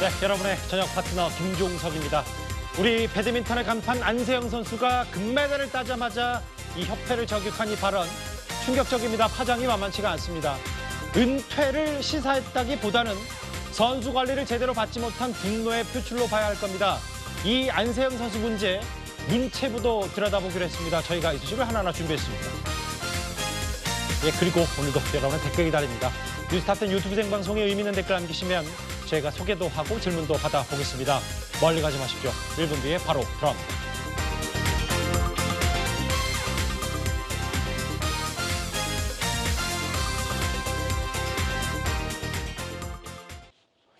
네, 여러분의 저녁 파트너 김종석입니다. 우리 배드민턴의 간판 안세영 선수가 금메달을 따자마자 이 협회를 저격한 이 발언 충격적입니다. 파장이 만만치가 않습니다. 은퇴를 시사했다기보다는 선수 관리를 제대로 받지 못한 분노의 표출로 봐야 할 겁니다. 이 안세영 선수 문제 문체부도 들여다보기로 했습니다. 저희가 이 소식을 하나하나 준비했습니다. 예, 그리고 오늘도 여러분의 댓글 기다립니다. 뉴스탑10 유튜브 생방송에 의미 있는 댓글 남기시면 저희가 소개도 하고 질문도 받아보겠습니다. 멀리 가지 마십시오. 1분 뒤에 바로 돌아옵니다.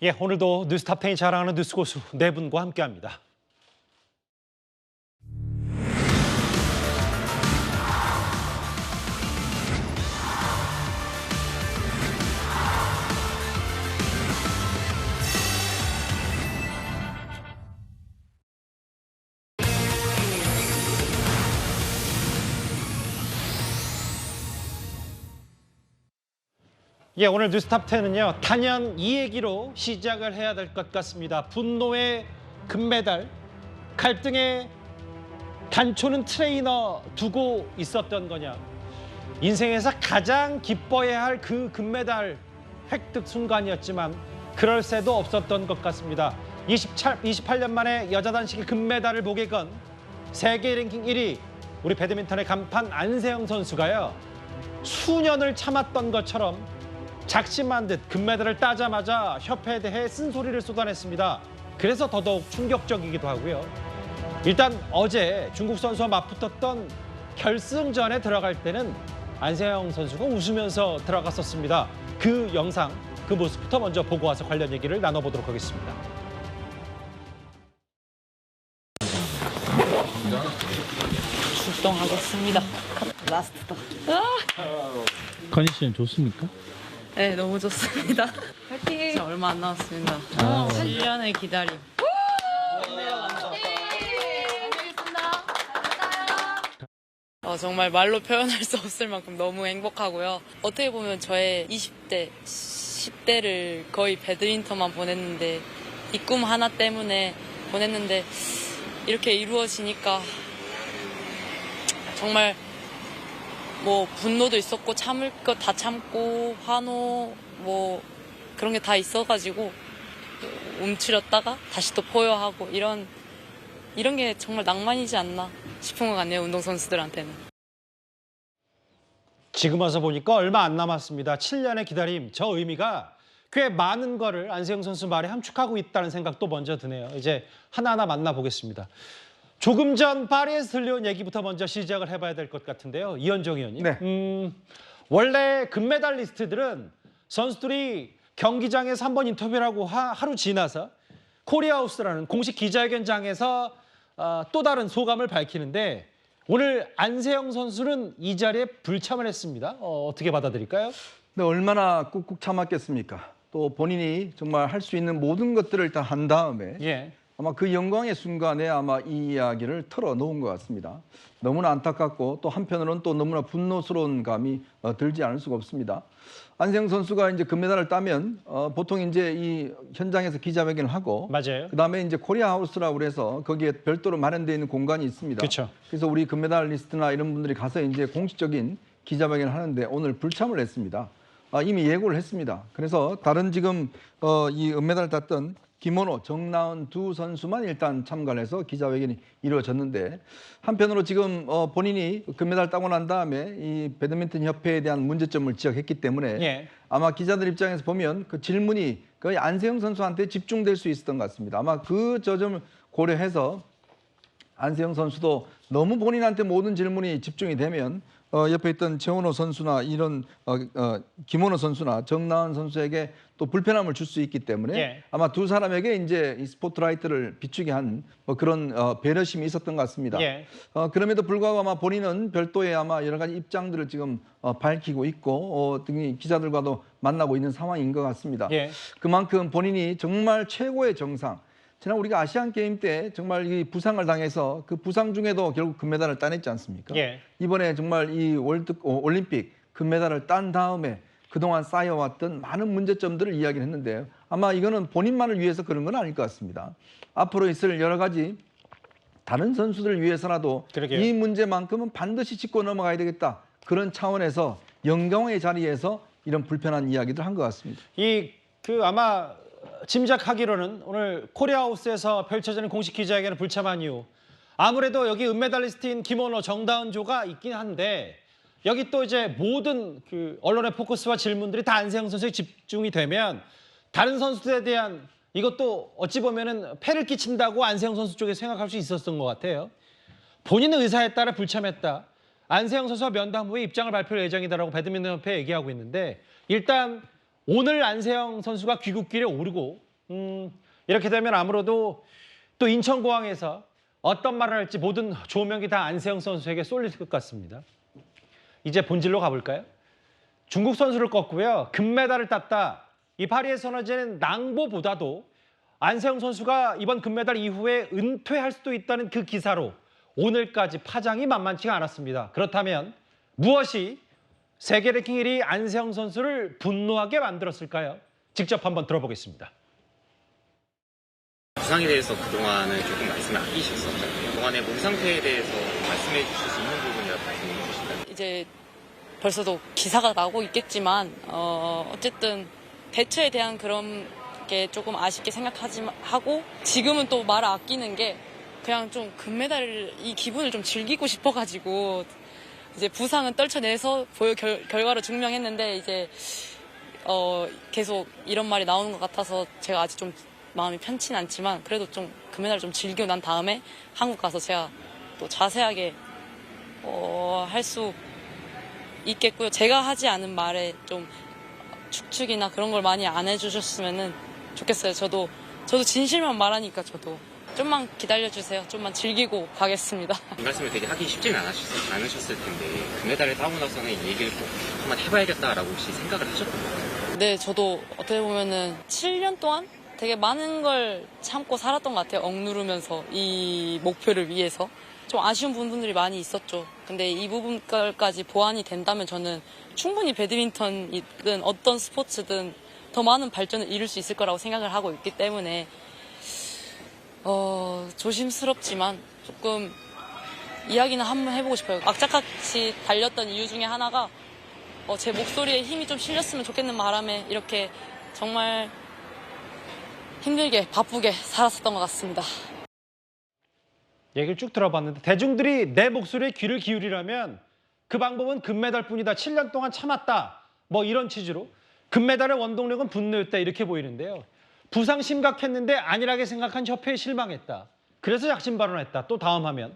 예, 오늘도 뉴스탑10이 자랑하는 뉴스고수 네 분과 함께합니다. 예, 오늘 뉴스탑10은요, 단연 이 얘기로 시작을 해야 될 것 같습니다. 분노의 금메달, 갈등의 단초는 트레이너 두고 있었던 거냐. 인생에서 가장 기뻐해야 할 그 금메달 획득 순간이었지만 그럴 새도 없었던 것 같습니다. 28년 만에 여자 단식의 금메달을 목에 건 세계 랭킹 1위, 우리 배드민턴의 간판 안세영 선수가요, 수년을 참았던 것처럼 작심한 듯 금메달을 따자마자 협회에 대해 쓴소리를 쏟아냈습니다. 그래서 더더욱 충격적이기도 하고요. 일단 어제 중국 선수와 맞붙었던 결승전에 들어갈 때는 안세영 선수가 웃으면서 들어갔었습니다. 그 영상, 그 모습부터 먼저 보고 와서 관련 얘기를 나눠보도록 하겠습니다. 출동하겠습니다. 라스트다. 컨디션 좋습니까? 네, 너무 좋습니다. 파이팅! 진짜 얼마 안 남았습니다. 7년의 기다림. 정말 말로 표현할 수 없을 만큼 너무 행복하고요. 어떻게 보면 저의 20대, 10대를 거의 배드민턴만 보냈는데, 이 꿈 하나 때문에 보냈는데 이렇게 이루어지니까 정말 뭐 분노도 있었고 참을 것 다 참고 환호 뭐 그런 게 다 있어가지고 움츠렸다가 다시 또 포효하고 이런 게 정말 낭만이지 않나 싶은 것 같네요. 운동선수들한테는. 지금 와서 보니까 얼마 안 남았습니다. 7년의 기다림, 저 의미가 꽤 많은 거를 안세영 선수 말에 함축하고 있다는 생각도 먼저 드네요. 이제 하나하나 만나보겠습니다. 조금 전 파리에서 들려온 얘기부터 먼저 시작을 해봐야 될 것 같은데요. 이현정 의원님. 네. 원래 금메달리스트들은 선수들이 경기장에서 한번 인터뷰를 하고 하루 지나서 코리아하우스라는 공식 기자회견장에서 또 다른 소감을 밝히는데 오늘 안세영 선수는 이 자리에 불참을 했습니다. 어떻게 받아들일까요? 네, 얼마나 꾹꾹 참았겠습니까? 또 본인이 정말 할 수 있는 모든 것들을 다 한 다음에 예. 아마 그 영광의 순간에 아마 이 이야기를 털어놓은 것 같습니다. 너무나 안타깝고 또 한편으로는 또 너무나 분노스러운 감이 들지 않을 수가 없습니다. 안세영 선수가 이제 금메달을 따면 보통 이제 이 현장에서 기자회견을 하고 맞아요. 그다음에 이제 코리아 하우스라고 그래서 거기에 별도로 마련되어 있는 공간이 있습니다. 그렇죠. 그래서 우리 금메달리스트나 이런 분들이 가서 이제 공식적인 기자회견을 하는데 오늘 불참을 했습니다. 이미 예고를 했습니다. 그래서 다른 지금 이 은메달을 땄던 김원호, 정나은 두 선수만 일단 참가를 해서 기자회견이 이루어졌는데 한편으로 지금 본인이 금메달 따고 난 다음에 이 배드민턴 협회에 대한 문제점을 지적했기 때문에 예. 아마 기자들 입장에서 보면 그 질문이 거의 안세영 선수한테 집중될 수 있었던 것 같습니다. 아마 그 저점을 고려해서 안세영 선수도 너무 본인한테 모든 질문이 집중이 되면 옆에 있던 최원호 선수나 이런 김원호 선수나 정나은 선수에게 또 불편함을 줄 수 있기 때문에 예. 아마 두 사람에게 이제 이 스포트라이트를 비추게 한 그런 배려심이 있었던 것 같습니다. 예. 그럼에도 불구하고 아마 본인은 별도의 아마 여러 가지 입장들을 지금 밝히고 있고 등이 기자들과도 만나고 있는 상황인 것 같습니다. 예. 그만큼 본인이 정말 최고의 정상. 지난 우리가 아시안 게임 때 정말 이 부상을 당해서 그 부상 중에도 결국 금메달을 따냈지 않습니까? 예. 이번에 정말 이 올림픽 금메달을 딴 다음에 그동안 쌓여왔던 많은 문제점들을 이야기를 했는데 아마 이거는 본인만을 위해서 그런 건 아닐 것 같습니다. 앞으로 있을 여러 가지 다른 선수들을 위해서라도 그러게요. 이 문제만큼은 반드시 짚고 넘어가야 되겠다. 그런 차원에서 영경의 자리에서 이런 불편한 이야기들 한 것 같습니다. 아마 짐작하기로는 오늘 코리아하우스에서 펼쳐지는 공식 기자회견을 불참한 이유 아무래도 여기 은메달리스트인 김원호, 정다은조가 있긴 한데 여기 또 이제 모든 언론의 포커스와 질문들이 다 안세영 선수에 집중이 되면 다른 선수들에 대한 이것도 어찌 보면은 폐를 끼친다고 안세영 선수 쪽에 생각할 수 있었던 것 같아요. 본인의 의사에 따라 불참했다. 안세영 선수와 면담 후에 입장을 발표할 예정이다라고 배드민턴협회 얘기하고 있는데 일단 오늘 안세영 선수가 귀국길에 오르고 이렇게 되면 아무래도 또 인천공항에서 어떤 말을 할지 모든 조명이 다 안세영 선수에게 쏠릴 것 같습니다. 이제 본질로 가볼까요? 중국 선수를 꺾고요. 금메달을 땄다. 이 파리에서 선언된 낭보보다도 안세영 선수가 이번 금메달 이후에 은퇴할 수도 있다는 그 기사로 오늘까지 파장이 만만치가 않았습니다. 그렇다면 무엇이 세계 랭킹 1위 안세영 선수를 분노하게 만들었을까요? 직접 한번 들어보겠습니다. 부상에 대해서 그동안은 조금 말씀을 아끼셨었잖아요. 그동안의 몸 상태에 대해서 말씀해 주실 수 있는 부분이라도 말씀해 주실까요? 이제 벌써도 기사가 나오고 있겠지만 어쨌든 대처에 대한 그런 게 조금 아쉽게 하고 지금은 또 말을 아끼는 게 그냥 좀 금메달 이 기분을 좀 즐기고 싶어가지고 이제 부상은 떨쳐내서 결과로 증명했는데 이제 계속 이런 말이 나오는 것 같아서 제가 아직 좀 마음이 편치는 않지만 그래도 좀 금메달을 좀 즐기고 난 다음에 한국 가서 제가 또 자세하게 할 수 있겠고요. 제가 하지 않은 말에 좀 축축이나 그런 걸 많이 안 해주셨으면 좋겠어요. 저도 진실만 말하니까 저도 좀만 기다려주세요. 좀만 즐기고 가겠습니다. 이 말씀을 되게 하기 쉽지는 않으셨을 텐데 금메달을 따고 나서는 이 얘기를 꼭 한번 해봐야겠다라고 혹시 생각을 하셨던 건가요? 네, 저도 어떻게 보면은 7년 동안 되게 많은 걸 참고 살았던 것 같아요. 억누르면서 이 목표를 위해서. 좀 아쉬운 부분들이 많이 있었죠. 근데 이 부분까지 보완이 된다면 저는 충분히 배드민턴이든 어떤 스포츠든 더 많은 발전을 이룰 수 있을 거라고 생각을 하고 있기 때문에 조심스럽지만 조금 이야기는 한번 해보고 싶어요. 악착같이 달렸던 이유 중에 하나가 제 목소리에 힘이 좀 실렸으면 좋겠는 바람에 이렇게 정말 힘들게 바쁘게 살았었던 것 같습니다. 얘기를 쭉 들어봤는데 대중들이 내 목소리에 귀를 기울이려면 그 방법은 금메달뿐이다. 7년 동안 참았다. 뭐 이런 취지로 금메달의 원동력은 분노였다 이렇게 보이는데요. 부상 심각했는데 안일하게 생각한 협회에 실망했다. 그래서 작심 발언했다. 또 다음 화면.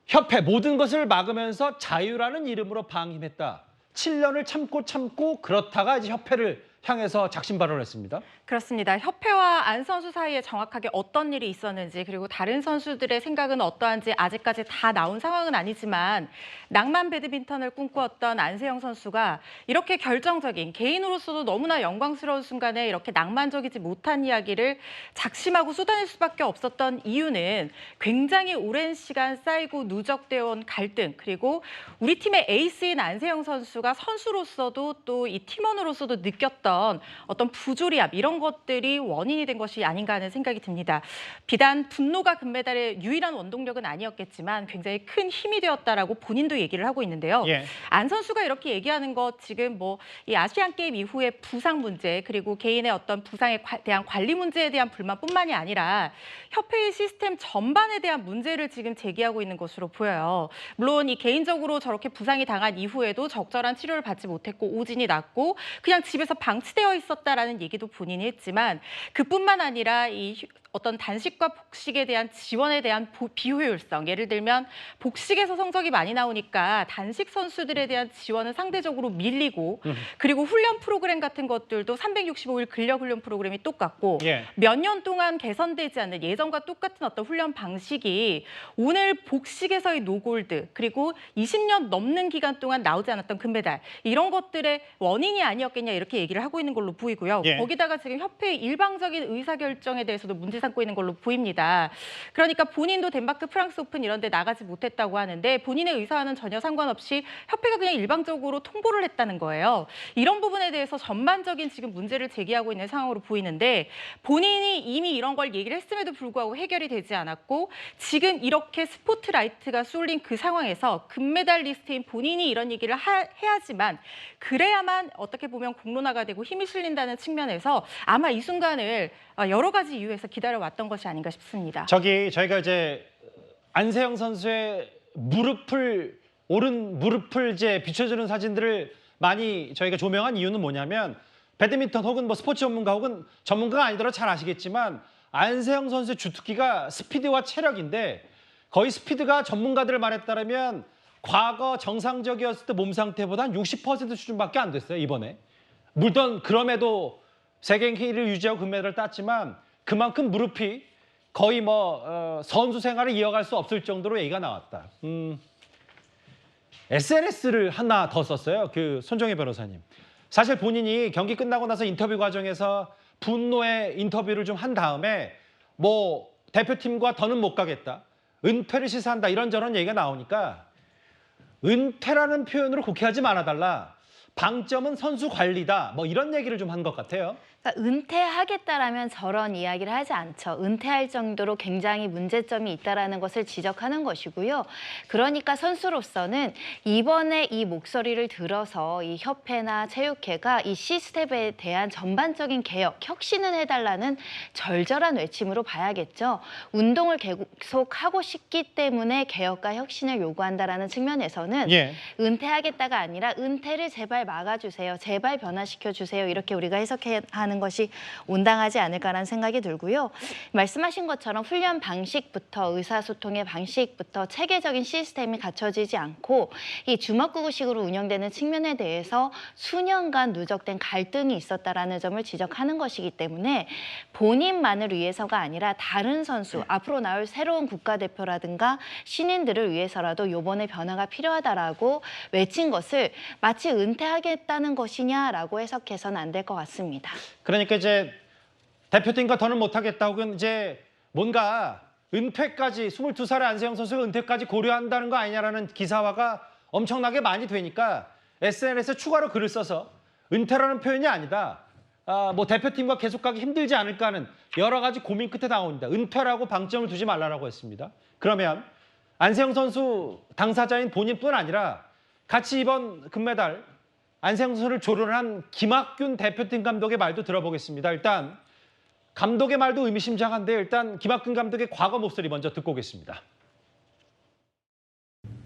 협회 모든 것을 막으면서 자유라는 이름으로 방임했다. 7년을 참고 그렇다가 이제 협회를 향해서 작심 발언했습니다. 그렇습니다. 협회와 안 선수 사이에 정확하게 어떤 일이 있었는지 그리고 다른 선수들의 생각은 어떠한지 아직까지 다 나온 상황은 아니지만 낭만 배드민턴을 꿈꾸었던 안세영 선수가 이렇게 결정적인 개인으로서도 너무나 영광스러운 순간에 이렇게 낭만적이지 못한 이야기를 작심하고 쏟아낼 수밖에 없었던 이유는 굉장히 오랜 시간 쌓이고 누적되어 온 갈등 그리고 우리 팀의 에이스인 안세영 선수가 선수로서도 또 이 팀원으로서도 느꼈던 어떤 부조리함 이런 것들이 원인이 된 것이 아닌가 하는 생각이 듭니다. 비단 분노가 금메달의 유일한 원동력은 아니었겠지만 굉장히 큰 힘이 되었다라고 본인도 얘기를 하고 있는데요. 예. 안 선수가 이렇게 얘기하는 것 지금 뭐 이 아시안 게임 이후의 부상 문제 그리고 개인의 어떤 부상에 대한 관리 문제에 대한 불만뿐만이 아니라 협회의 시스템 전반에 대한 문제를 지금 제기하고 있는 것으로 보여요. 물론 이 개인적으로 저렇게 부상이 당한 이후에도 적절한 치료를 받지 못했고 오진이 났고 그냥 집에서 방치되어 있었다라는 얘기도 본인이 했지만 그뿐만 아니라 이 어떤 단식과 복식에 대한 지원에 대한 비효율성 예를 들면 복식에서 성적이 많이 나오니까 단식 선수들에 대한 지원은 상대적으로 밀리고 그리고 훈련 프로그램 같은 것들도 365일 근력 훈련 프로그램이 똑같고 예. 몇 년 동안 개선되지 않는 예전과 똑같은 어떤 훈련 방식이 오늘 복식에서의 노골드 그리고 20년 넘는 기간 동안 나오지 않았던 금메달 이런 것들의 원인이 아니었겠냐 이렇게 얘기를 하고 있는 걸로 보이고요. 예. 거기다가 지금 협회의 일방적인 의사결정에 대해서도 문제 삼고 있는 걸로 보입니다. 그러니까 본인도 덴마크, 프랑스 오픈 이런 데 나가지 못했다고 하는데 본인의 의사와는 전혀 상관없이 협회가 그냥 일방적으로 통보를 했다는 거예요. 이런 부분에 대해서 전반적인 지금 문제를 제기하고 있는 상황으로 보이는데 본인이 이미 이런 걸 얘기를 했음에도 불구하고 해결이 되지 않았고 지금 이렇게 스포트라이트가 쏠린 그 상황에서 금메달리스트인 본인이 이런 얘기를 해야지만 그래야만 어떻게 보면 공론화가 되고 힘이 실린다는 측면에서 아마 이 순간을 여러 가지 이유에서 기다려왔던 것이 아닌가 싶습니다. 저희가 이제 안세영 선수의 오른 무릎을 이제 비춰주는 사진들을 많이 저희가 조명한 이유는 뭐냐면 배드민턴 혹은 뭐 스포츠 전문가 혹은 전문가가 아니더라도 잘 아시겠지만 안세영 선수의 주특기가 스피드와 체력인데 거의 스피드가 전문가들 말에 따르면 과거 정상적이었을 때 몸 상태보다 한 60% 수준밖에 안 됐어요, 이번에. 물론 그럼에도 세계 1위를 유지하고 금메달을 땄지만 그만큼 무릎이 거의 선수 생활을 이어갈 수 없을 정도로 얘기가 나왔다. SNS를 하나 더 썼어요, 그 손정혜 변호사님. 사실 본인이 경기 끝나고 나서 인터뷰 과정에서 분노의 인터뷰를 좀 한 다음에 대표팀과 더는 못 가겠다. 은퇴를 시사한다. 이런저런 얘기가 나오니까 은퇴라는 표현으로 국회하지 말아달라. 방점은 선수 관리다. 이런 얘기를 좀 한 것 같아요. 그러니까 은퇴하겠다라면 저런 이야기를 하지 않죠. 은퇴할 정도로 굉장히 문제점이 있다라는 것을 지적하는 것이고요. 그러니까 선수로서는 이번에 이 목소리를 들어서 이 협회나 체육회가 이 시스템에 대한 전반적인 개혁, 혁신을 해달라는 절절한 외침으로 봐야겠죠. 운동을 계속하고 싶기 때문에 개혁과 혁신을 요구한다라는 측면에서는 은퇴하겠다가 아니라 은퇴를 제발 막아주세요. 제발 변화시켜주세요. 이렇게 우리가 해석해야 하는 것이 온당하지 않을까라는 생각이 들고요. 말씀하신 것처럼 훈련 방식부터 의사소통의 방식부터 체계적인 시스템이 갖춰지지 않고 이 주먹구구식으로 운영되는 측면에 대해서 수년간 누적된 갈등이 있었다라는 점을 지적하는 것이기 때문에 본인만을 위해서가 아니라 다른 선수, 앞으로 나올 새로운 국가대표라든가 신인들을 위해서라도 이번에 변화가 필요하다라고 외친 것을 마치 은퇴하겠다는 것이냐라고 해석해서는 안 될 것 같습니다. 그러니까 이제 대표팀과 더는 못하겠다 혹은 이제 뭔가 은퇴까지 22살의 안세영 선수가 은퇴까지 고려한다는 거 아니냐라는 기사화가 엄청나게 많이 되니까 SNS에 추가로 글을 써서 은퇴라는 표현이 아니다. 대표팀과 계속 가기 힘들지 않을까 하는 여러 가지 고민 끝에 나옵니다. 은퇴라고 방점을 두지 말라고 했습니다. 그러면 안세영 선수 당사자인 본인뿐 아니라 같이 이번 금메달 안세영 선수를 조련한 김학균 대표팀 감독의 말도 들어보겠습니다. 일단 감독의 말도 의미심장한데 일단 김학균 감독의 과거 목소리 먼저 듣고 오겠습니다.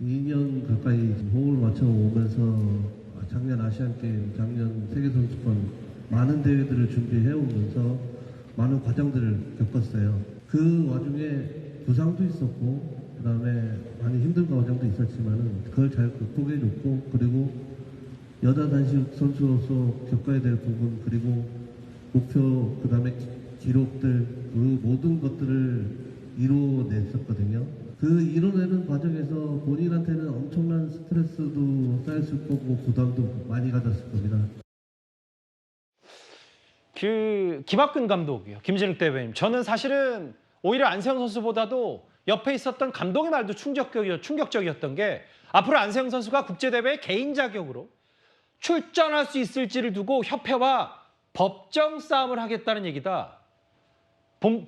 2년 가까이 호흡을 맞춰오면서 작년 아시안게임, 작년 세계선수권 많은 대회들을 준비해오면서 많은 과정들을 겪었어요. 그 와중에 부상도 있었고 그다음에 많이 힘든 과정도 있었지만은 그걸 잘 극복해줬고 그리고 여자 단식 선수로서 겪어야 될 부분 그리고 목표 그다음에 기록들 그 모든 것들을 이뤄냈었거든요. 그 이뤄내는 과정에서 본인한테는 엄청난 스트레스도 쌓였을 거고 부담도 많이 가졌을 겁니다. 그 김학균 감독이요, 김진욱 대표님. 저는 사실은 오히려 안세영 선수보다도 옆에 있었던 감독의 말도 충격적이었던 게 앞으로 안세영 선수가 국제대회에 개인 자격으로 출전할 수 있을지를 두고 협회와 법정 싸움을 하겠다는 얘기다.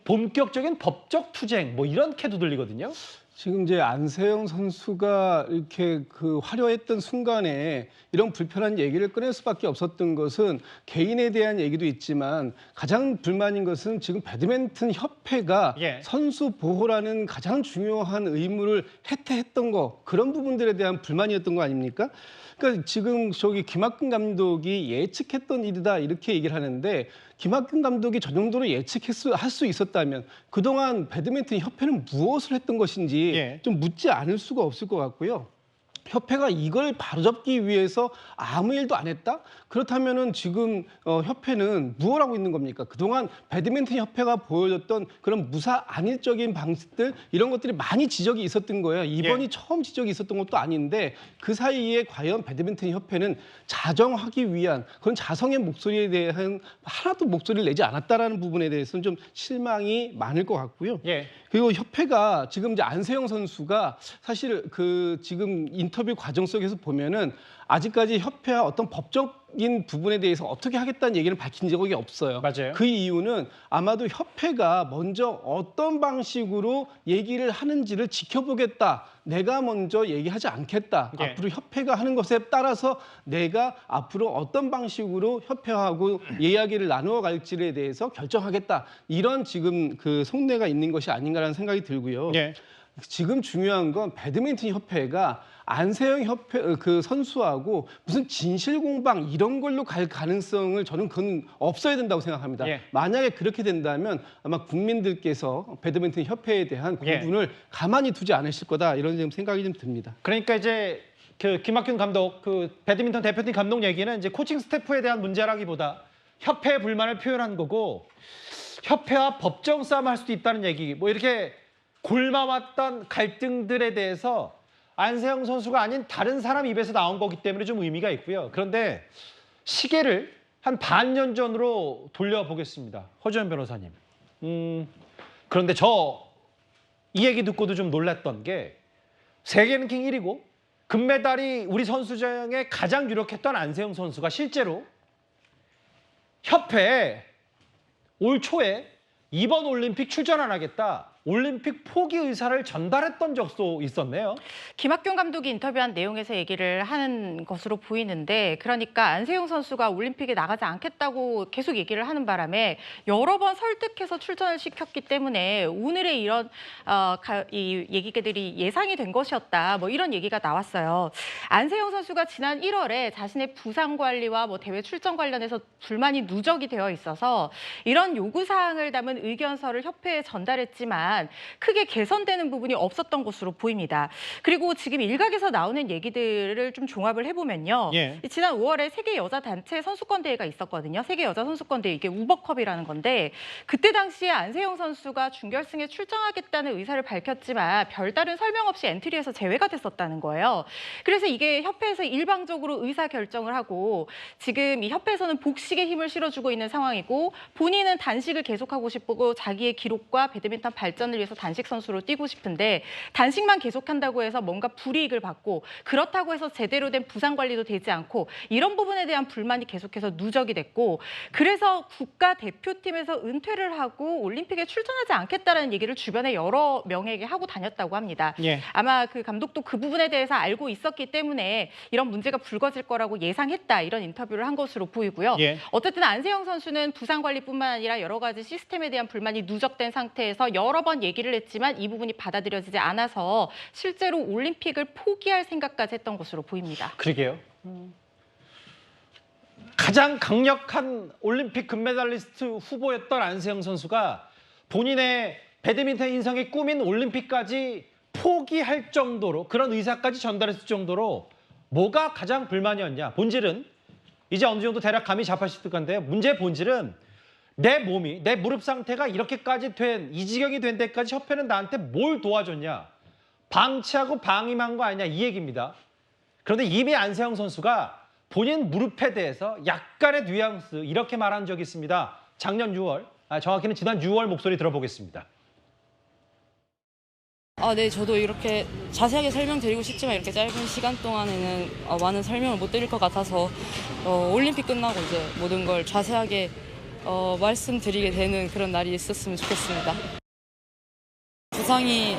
본격적인 법적 투쟁 이렇게도 들리거든요. 지금 이제 안세영 선수가 이렇게 그 화려했던 순간에 이런 불편한 얘기를 꺼낼 수밖에 없었던 것은 개인에 대한 얘기도 있지만 가장 불만인 것은 지금 배드민턴 협회가 선수 보호라는 가장 중요한 의무를 해태했던 거 그런 부분들에 대한 불만이었던 거 아닙니까? 그러니까 지금 김학균 감독이 예측했던 일이다 이렇게 얘기를 하는데 김학균 감독이 저 정도로 할 수 있었다면 그동안 배드민턴 협회는 무엇을 했던 것인지 좀 묻지 않을 수가 없을 것 같고요. 협회가 이걸 바로잡기 위해서 아무 일도 안 했다? 그렇다면은 지금 협회는 무엇 하고 있는 겁니까? 그동안 배드민턴 협회가 보여줬던 그런 무사 안일적인 방식들 이런 것들이 많이 지적이 있었던 거예요. 이번이 처음 지적이 있었던 것도 아닌데 그 사이에 과연 배드민턴 협회는 자정하기 위한 그런 자성의 목소리에 대한 하나도 목소리를 내지 않았다라는 부분에 대해서는 좀 실망이 많을 것 같고요. 예. 그리고 협회가 지금 이제 안세영 선수가 사실 그 지금 인터뷰 과정 속에서 보면은 아직까지 협회와 어떤 법적인 부분에 대해서 어떻게 하겠다는 얘기를 밝힌 적이 없어요. 맞아요. 그 이유는 아마도 협회가 먼저 어떤 방식으로 얘기를 하는지를 지켜보겠다. 내가 먼저 얘기하지 않겠다. 예. 앞으로 협회가 하는 것에 따라서 내가 앞으로 어떤 방식으로 협회하고 이야기를 나누어 갈지에 대해서 결정하겠다. 이런 지금 그 속내가 있는 것이 아닌가라는 생각이 들고요. 예. 지금 중요한 건 배드민턴 협회가 안세영 협회 그 선수하고 무슨 진실 공방 이런 걸로 갈 가능성을 저는 그건 없어야 된다고 생각합니다. 예. 만약에 그렇게 된다면 아마 국민들께서 배드민턴 협회에 대한 예. 구분을 가만히 두지 않으실 거다 이런 좀 생각이 좀 듭니다. 그러니까 이제 그 김학균 감독, 그 배드민턴 대표팀 감독 얘기는 이제 코칭 스태프에 대한 문제라기보다 협회의 불만을 표현한 거고 협회와 법정 싸움 할 수도 있다는 얘기. 뭐 이렇게 골마왔던 갈등들에 대해서 안세영 선수가 아닌 다른 사람 입에서 나온 거기 때문에 좀 의미가 있고요. 그런데 시계를 한 반년 전으로 돌려보겠습니다. 허주현 변호사님. 그런데 저 이 얘기 듣고도 좀 놀랐던 게 세계 랭킹 1위고 금메달이 우리 선수정에 가장 유력했던 안세영 선수가 실제로 협회에 올 초에 이번 올림픽 출전 안 하겠다. 올림픽 포기 의사를 전달했던 적도 있었네요. 김학균 감독이 인터뷰한 내용에서 얘기를 하는 것으로 보이는데 그러니까 안세용 선수가 올림픽에 나가지 않겠다고 계속 얘기를 하는 바람에 여러 번 설득해서 출전을 시켰기 때문에 오늘의 이런 이 얘기들이 예상이 된 것이었다. 뭐 이런 얘기가 나왔어요. 안세용 선수가 지난 1월에 자신의 부상 관리와 뭐 대회 출전 관련해서 불만이 누적이 되어 있어서 이런 요구 사항을 담은 의견서를 협회에 전달했지만 크게 개선되는 부분이 없었던 것으로 보입니다. 그리고 지금 일각에서 나오는 얘기들을 좀 종합을 해보면요. 예. 지난 5월에 세계 여자 단체 선수권 대회가 있었거든요. 세계 여자 선수권 대회 이게 우버컵이라는 건데 그때 당시에 안세영 선수가 준결승에 출전하겠다는 의사를 밝혔지만 별다른 설명 없이 엔트리에서 제외가 됐었다는 거예요. 그래서 이게 협회에서 일방적으로 의사 결정을 하고 지금 이 협회에서는 복식에 힘을 실어주고 있는 상황이고 본인은 단식을 계속하고 싶고 자기의 기록과 배드민턴 발전을 위해서 단식 선수로 뛰고 싶은데 단식만 계속한다고 해서 뭔가 불이익을 받고 그렇다고 해서 제대로 된 부상 관리도 되지 않고 이런 부분에 대한 불만이 계속해서 누적이 됐고 그래서 국가대표팀에서 은퇴를 하고 올림픽에 출전하지 않겠다라는 얘기를 주변에 여러 명에게 하고 다녔다고 합니다. 예. 아마 그 감독도 그 부분에 대해서 알고 있었기 때문에 이런 문제가 불거질 거라고 예상했다 이런 인터뷰를 한 것으로 보이고요. 예. 어쨌든 안세영 선수는 부상 관리뿐만 아니라 여러 가지 시스템에 대한 불만이 누적된 상태에서 여러 번 얘기를 했지만 이 부분이 받아들여지지 않아서 실제로 올림픽을 포기할 생각까지 했던 것으로 보입니다. 그러게요. 가장 강력한 올림픽 금메달리스트 후보였던 안세영 선수가 본인의 배드민턴 인생의 꿈인 올림픽까지 포기할 정도로 그런 의사까지 전달했을 정도로 뭐가 가장 불만이었냐. 본질은 이제 어느 정도 대략 감이 잡히실 건데요. 문제의 본질은 내 몸이, 내 무릎 상태가 이렇게까지 이 지경이 된 데까지 협회는 나한테 뭘 도와줬냐. 방치하고 방임한 거 아니냐 이 얘기입니다. 그런데 이미 안세영 선수가 본인 무릎에 대해서 약간의 뉘앙스 이렇게 말한 적이 있습니다. 작년 6월, 정확히는 지난 6월 목소리 들어보겠습니다. 네, 저도 이렇게 자세하게 설명드리고 싶지만 이렇게 짧은 시간 동안에는 많은 설명을 못 드릴 것 같아서 올림픽 끝나고 이제 모든 걸 자세하게 말씀드리게 되는 그런 날이 있었으면 좋겠습니다. 부상이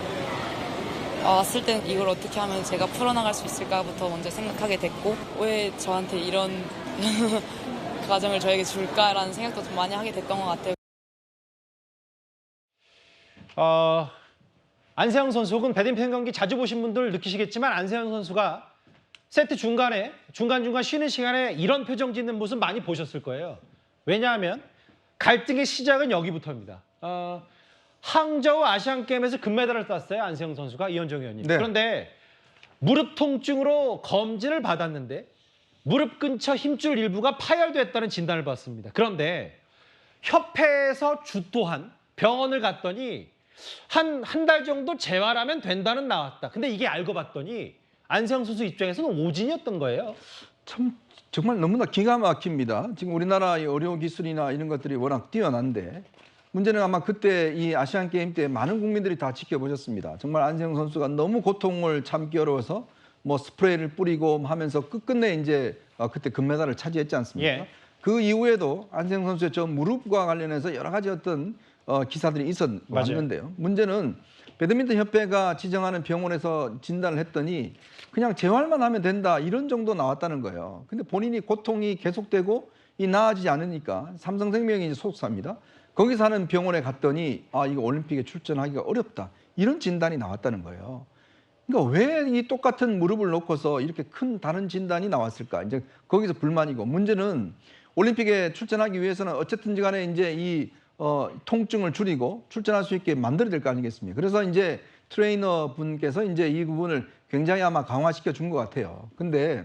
왔을 때 이걸 어떻게 하면 제가 풀어나갈 수 있을까부터 먼저 생각하게 됐고 왜 저한테 이런 과정을 저에게 줄까라는 생각도 좀 많이 하게 됐던 것 같아요. 안세영 선수 혹은 배드민턴 경기 자주 보신 분들 느끼시겠지만 안세영 선수가 세트 중간에 중간중간 쉬는 시간에 이런 표정 짓는 모습 많이 보셨을 거예요. 왜냐하면 갈등의 시작은 여기부터입니다. 항저우 아시안게임에서 금메달을 땄어요. 안세영 선수가 이현정 의원님. 네. 그런데 무릎 통증으로 검진을 받았는데 무릎 근처 힘줄 일부가 파열됐다는 진단을 받습니다. 그런데 협회에서 주도한 병원을 갔더니 한 달 정도 재활하면 된다는 나왔다. 근데 이게 알고 봤더니 안세영 선수 입장에서는 오진이었던 거예요. 참 정말 너무나 기가 막힙니다. 지금 우리나라 의료 기술이나 이런 것들이 워낙 뛰어난데 문제는 아마 그때 이 아시안 게임 때 많은 국민들이 다 지켜보셨습니다. 정말 안세영 선수가 너무 고통을 참기 어려워서 뭐 스프레이를 뿌리고 하면서 끝끝내 이제 그때 금메달을 차지했지 않습니까? 예. 그 이후에도 안세영 선수의 저 무릎과 관련해서 여러 가지 어떤 기사들이 왔는데요. 문제는 배드민턴 협회가 지정하는 병원에서 진단을 했더니 그냥 재활만 하면 된다 이런 정도 나왔다는 거예요. 근데 본인이 고통이 계속되고 나아지지 않으니까 삼성생명이 이제 소속사입니다. 거기서 하는 병원에 갔더니 이거 올림픽에 출전하기가 어렵다 이런 진단이 나왔다는 거예요. 그러니까 왜 이 똑같은 무릎을 놓고서 이렇게 큰 다른 진단이 나왔을까? 이제 거기서 불만이고 문제는 올림픽에 출전하기 위해서는 어쨌든지 간에 이제 이 통증을 줄이고 출전할 수 있게 만들어야 될 거 아니겠습니까? 그래서 이제 트레이너 분께서 이제 이 부분을 굉장히 아마 강화시켜 준 것 같아요. 근데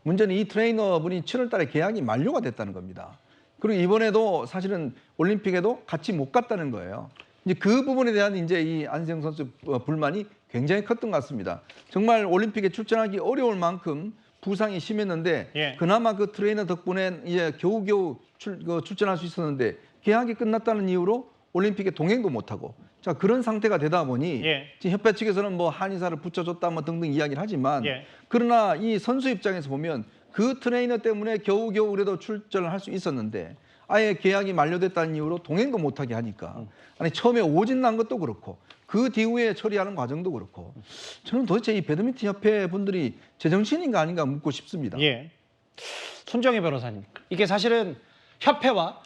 문제는 이 트레이너 분이 7월 달에 계약이 만료가 됐다는 겁니다. 그리고 이번에도 사실은 올림픽에도 같이 못 갔다는 거예요. 이제 그 부분에 대한 이제 이 안세영 선수 불만이 굉장히 컸던 것 같습니다. 정말 올림픽에 출전하기 어려울 만큼 부상이 심했는데 예. 그나마 그 트레이너 덕분에 이제 겨우겨우 출전할 수 있었는데 계약이 끝났다는 이유로 올림픽에 동행도 못하고 자 그런 상태가 되다 보니 예. 지금 협회 측에서는 뭐 한의사를 붙여줬다 뭐 등등 이야기를 하지만 예. 그러나 이 선수 입장에서 보면 그 트레이너 때문에 겨우겨우 그래도 출전을 할 수 있었는데 아예 계약이 만료됐다는 이유로 동행도 못하게 하니까 아니 처음에 오진 난 것도 그렇고 그 뒤후에 처리하는 과정도 그렇고 저는 도대체 이 배드민턴 협회 분들이 제정신인가 아닌가 묻고 싶습니다. 예. 손정혜 변호사님, 이게 사실은 협회와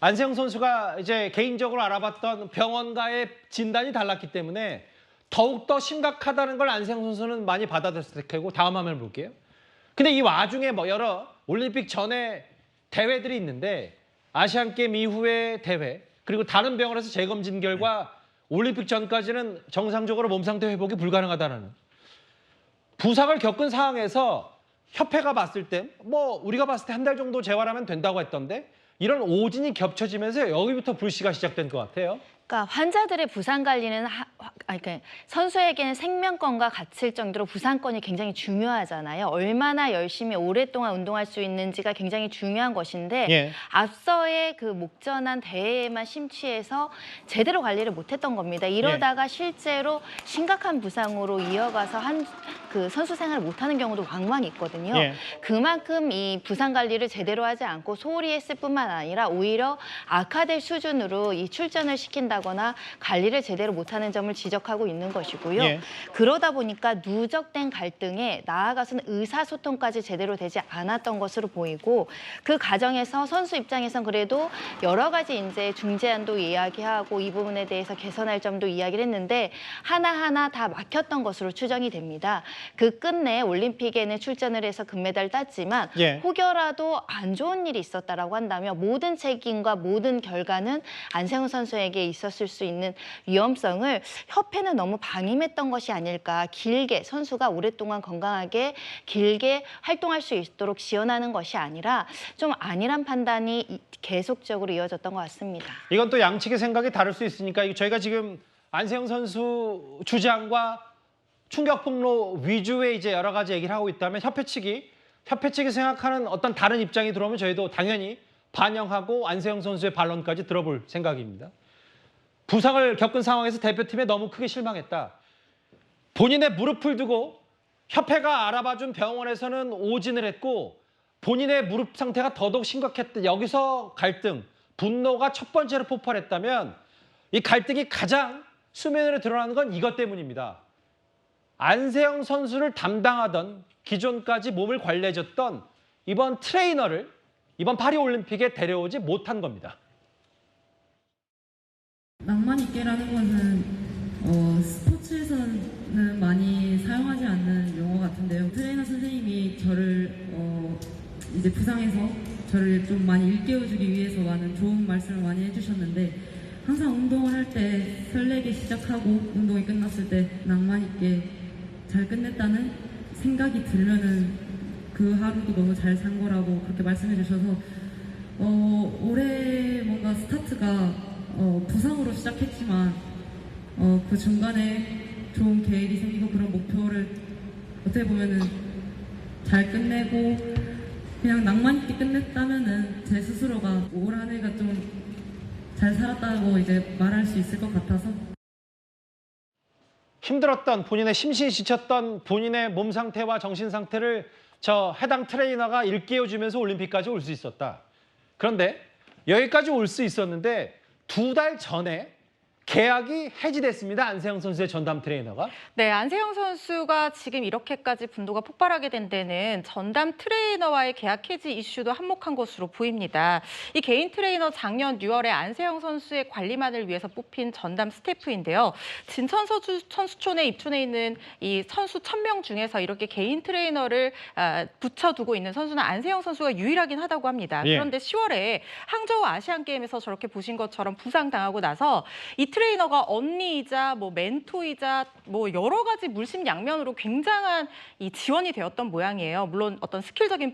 안세영 선수가 이제 개인적으로 알아봤던 병원과의 진단이 달랐기 때문에 더욱더 심각하다는 걸 안세영 선수는 많이 받아들였을 테고 다음 화면 볼게요. 근데 이 와중에 뭐 여러 올림픽 전에 대회들이 있는데 아시안게임 이후의 대회 그리고 다른 병원에서 재검진 결과 올림픽 전까지는 정상적으로 몸 상태 회복이 불가능하다는 부상을 겪은 상황에서 협회가 봤을 때 뭐 우리가 봤을 때 한 달 정도 재활하면 된다고 했던데 이런 오진이 겹쳐지면서 여기부터 불씨가 시작된 것 같아요. 그러니까 환자들의 부상 관리는 그러니까 선수에게는 생명권과 같을 정도로 부상권이 굉장히 중요하잖아요. 얼마나 열심히 오랫동안 운동할 수 있는지가 굉장히 중요한 것인데 예. 앞서의 그 목전한 대회에만 심취해서 제대로 관리를 못했던 겁니다. 이러다가 실제로 심각한 부상으로 이어가서 그 선수 생활을 못하는 경우도 왕왕 있거든요. 예. 그만큼 이 부상 관리를 제대로 하지 않고 소홀히 했을 뿐만 아니라 오히려 악화될 수준으로 이 출전을 시킨다거나 관리를 제대로 못하는 점을 지적하고 있는 것이고요. 예. 그러다 보니까 누적된 갈등에 나아가서는 의사소통까지 제대로 되지 않았던 것으로 보이고 그 과정에서 선수 입장에선 그래도 여러 가지 이제 중재안도 이야기하고 이 부분에 대해서 개선할 점도 이야기를 했는데 하나하나 다 막혔던 것으로 추정이 됩니다. 그 끝내 올림픽에는 출전을 해서 금메달을 땄지만 예. 혹여라도 안 좋은 일이 있었다라고 한다면 모든 책임과 모든 결과는 안세영 선수에게 있었을 수 있는 위험성을 협회는 너무 방임했던 것이 아닐까. 길게 선수가 오랫동안 건강하게 길게 활동할 수 있도록 지원하는 것이 아니라 좀 안일한 판단이 계속적으로 이어졌던 것 같습니다. 이건 또 양측의 생각이 다를 수 있으니까 저희가 지금 안세영 선수 주장과 충격 폭로 위주의 이제 여러 가지 얘기를 하고 있다면 협회 측이 생각하는 어떤 다른 입장이 들어오면 저희도 당연히 반영하고 안세영 선수의 반론까지 들어볼 생각입니다. 부상을 겪은 상황에서 대표팀에 너무 크게 실망했다. 본인의 무릎을 두고 협회가 알아봐준 병원에서는 오진을 했고 본인의 무릎 상태가 더더욱 심각했다. 여기서 갈등, 분노가 첫 번째로 폭발했다면 이 갈등이 가장 수면으로 드러나는 건 이것 때문입니다. 안세영 선수를 담당하던 기존까지 몸을 관리해줬던 이번 트레이너를 이번 파리올림픽에 데려오지 못한 겁니다. 낭만 있게라는 것은 스포츠에서는 많이 사용하지 않는 용어 같은데요. 트레이너 선생님이 저를 이제 부상해서 저를 좀 많이 일깨워주기 위해서 많은 좋은 말씀을 많이 해주셨는데 항상 운동을 할 때 설레게 시작하고 운동이 끝났을 때 낭만 있게 잘 끝냈다는 생각이 들면은 그 하루도 너무 잘 산 거라고 그렇게 말씀해 주셔서 올해 뭔가 스타트가 부상으로 시작했지만 그 중간에 좋은 계획이 생기고 그런 목표를 어떻게 보면은 잘 끝내고 그냥 낭만 있게 끝냈다면은 제 스스로가 올 한 해가 좀 잘 살았다고 이제 말할 수 있을 것 같아서. 힘들었던 본인의 심신이 지쳤던 본인의 몸 상태와 정신 상태를 저 해당 트레이너가 일깨워주면서 올림픽까지 올 수 있었다. 그런데 여기까지 올 수 있었는데 2달 전에 계약이 해지됐습니다. 안세영 선수의 전담 트레이너가. 네, 안세영 선수가 지금 이렇게까지 분노가 폭발하게 된 데는 전담 트레이너와의 계약 해지 이슈도 한몫한 것으로 보입니다. 이 개인 트레이너 작년 6월에 안세영 선수의 관리만을 위해서 뽑힌 전담 스태프인데요. 진천 선수촌에 입촌해 있는 이 선수 1000명 중에서 이렇게 개인 트레이너를 붙여두고 있는 선수는 안세영 선수가 유일하긴 하다고 합니다. 예. 그런데 10월에 항저우 아시안게임에서 저렇게 보신 것처럼 부상당하고 나서 이 트레이너가 언니이자 뭐 멘토이자 뭐 여러 가지 물심양면으로 굉장한 이 지원이 되었던 모양이에요. 물론 어떤 스킬적인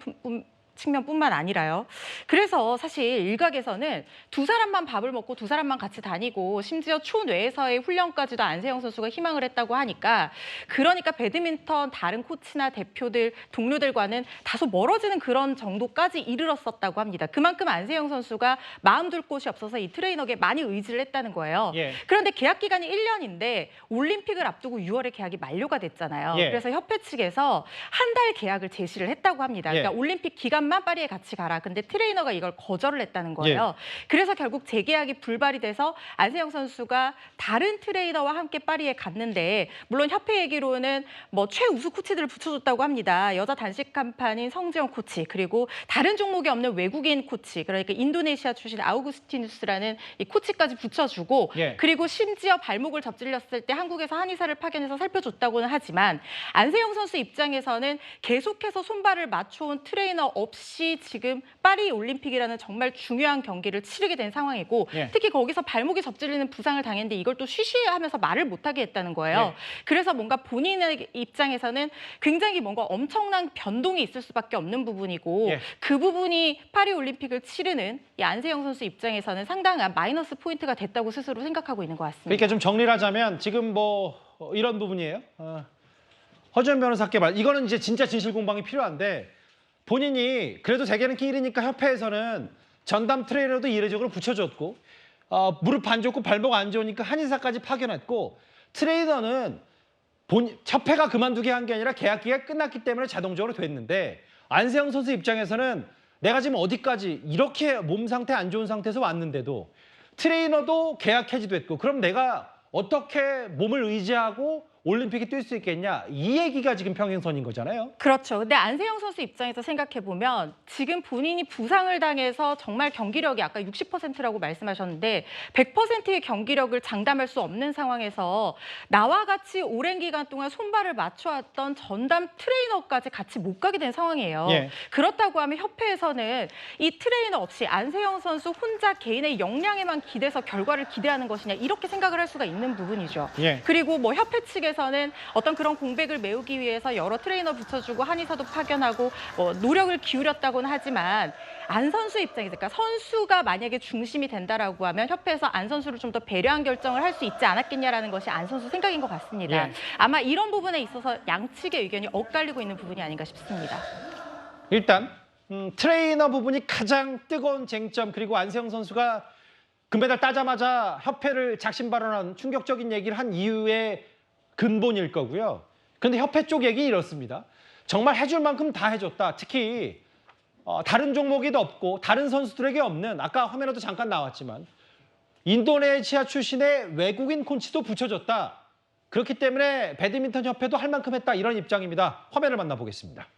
측면뿐만 아니라요. 그래서 사실 일각에서는 두 사람만 밥을 먹고 두 사람만 같이 다니고 심지어 초뇌에서의 훈련까지도 안세영 선수가 희망을 했다고 하니까 그러니까 배드민턴 다른 코치나 대표들, 동료들과는 다소 멀어지는 그런 정도까지 이르렀었다고 합니다. 그만큼 안세영 선수가 마음 둘 곳이 없어서 이 트레이너에게 많이 의지를 했다는 거예요. 예. 그런데 계약 기간이 1년인데 올림픽을 앞두고 6월에 계약이 만료가 됐잖아요. 예. 그래서 협회 측에서 한 달 계약을 제시를 했다고 합니다. 예. 그러니까 올림픽 기간만 파리에 같이 가라. 근데 트레이너가 이걸 거절을 했다는 거예요. 그래서 결국 재계약이 불발이 돼서 안세영 선수가 다른 트레이너와 함께 파리에 갔는데 물론 협회 얘기로는 뭐 최우수 코치들을 붙여줬다고 합니다. 여자 단식 간판인 성재영 코치 그리고 다른 종목에 없는 외국인 코치 그러니까 인도네시아 출신 아우구스티누스라는 이 코치까지 붙여주고 예. 그리고 심지어 발목을 접질렸을 때 한국에서 한의사를 파견해서 살펴줬다고는 하지만 안세영 선수 입장에서는 계속해서 손발을 맞춰온 트레이너 없이 지금 파리 올림픽이라는 정말 중요한 경기를 치르게 된 상황이고 예. 특히 거기서 발목이 접질리는 부상을 당했는데 이걸 또 쉬쉬하면서 말을 못하게 했다는 거예요. 그래서 뭔가 본인의 입장에서는 굉장히 뭔가 엄청난 변동이 있을 수밖에 없는 부분이고 그 부분이 파리 올림픽을 치르는 이 안세영 선수 입장에서는 상당한 마이너스 포인트가 됐다고 스스로 생각하고 있는 것 같습니다. 그러니까 좀 정리를 하자면 지금 뭐 이런 부분이에요. 허주연 변호사께 말 이거는 이제 진짜 진실 공방이 필요한데 본인이 그래도 대개는 끼리니까 협회에서는 전담 트레이너도 이례적으로 붙여줬고 무릎 안 좋고 발목 안 좋으니까 한의사까지 파견했고 트레이너는 협회가 그만두게 한 게 아니라 계약 기간이 끝났기 때문에 자동적으로 됐는데 안세영 선수 입장에서는 내가 지금 어디까지 이렇게 몸 상태 안 좋은 상태에서 왔는데도 트레이너도 계약 해지됐고 그럼 내가 어떻게 몸을 의지하고 올림픽에 뛸 수 있겠냐 이 얘기가 지금 평행선인 거잖아요. 그렇죠. 근데 안세영 선수 입장에서 생각해보면 지금 본인이 부상을 당해서 정말 경기력이 아까 60%라고 말씀하셨는데 100%의 경기력을 장담할 수 없는 상황에서 나와 같이 오랜 기간 동안 손발을 맞춰왔던 전담 트레이너까지 같이 못 가게 된 상황이에요. 그렇다고 하면 협회에서는 이 트레이너 없이 안세영 선수 혼자 개인의 역량에만 기대서 결과를 기대하는 것이냐 이렇게 생각을 할 수가 있는 부분이죠. 그리고 뭐 협회 측에서는 어떤 그런 공백을 메우기 위해서 여러 트레이너 붙여주고 한의사도 파견하고 노력을 기울였다고는 하지만 안 선수 입장에서 그러니까 선수가 만약에 중심이 된다라고 하면 협회에서 안 선수를 좀 더 배려한 결정을 할 수 있지 않았겠냐라는 것이 안 선수 생각인 것 같습니다. 아마 이런 부분에 있어서 양측의 의견이 엇갈리고 있는 부분이 아닌가 싶습니다. 일단 트레이너 부분이 가장 뜨거운 쟁점 그리고 안세영 선수가 금메달 따자마자 협회를 작심발언한 충격적인 얘기를 한 이유의 근본일 거고요. 그런데 협회 쪽 얘기 이렇습니다. 정말 해줄 만큼 다 해줬다. 특히 다른 종목이 없고 다른 선수들에게 없는 아까 화면에도 잠깐 나왔지만 인도네시아 출신의 외국인 코치도 붙여줬다. 그렇기 때문에 배드민턴 협회도 할 만큼 했다. 이런 입장입니다. 화면을 만나보겠습니다.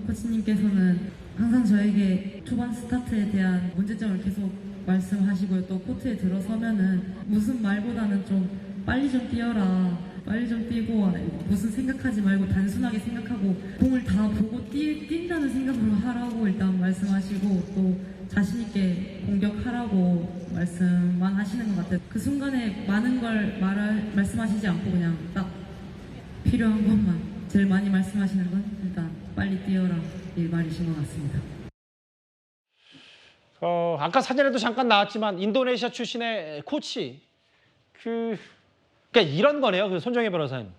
코치님께서는 항상 저에게 초반 스타트에 대한 문제점을 계속 말씀하시고요. 또 코트에 들어서면은 무슨 말보다는 좀 빨리 좀 뛰어라. 빨리 좀 뛰고 무슨 생각하지 말고 단순하게 생각하고 공을 다 보고 뛴다는 생각으로 하라고 일단 말씀하시고 또 자신 있게 공격하라고 말씀만 하시는 것 같아요. 그 순간에 많은 걸 말씀하시지 않고 그냥 딱 필요한 것만 제일 많이 말씀하시는 건 일단 빨리 뛰어라 이 말이신 것 같습니다. 아까 사진에도 잠깐 나왔지만 인도네시아 출신의 코치 그러니까 이런 거네요. 그 손정혜 변호사님.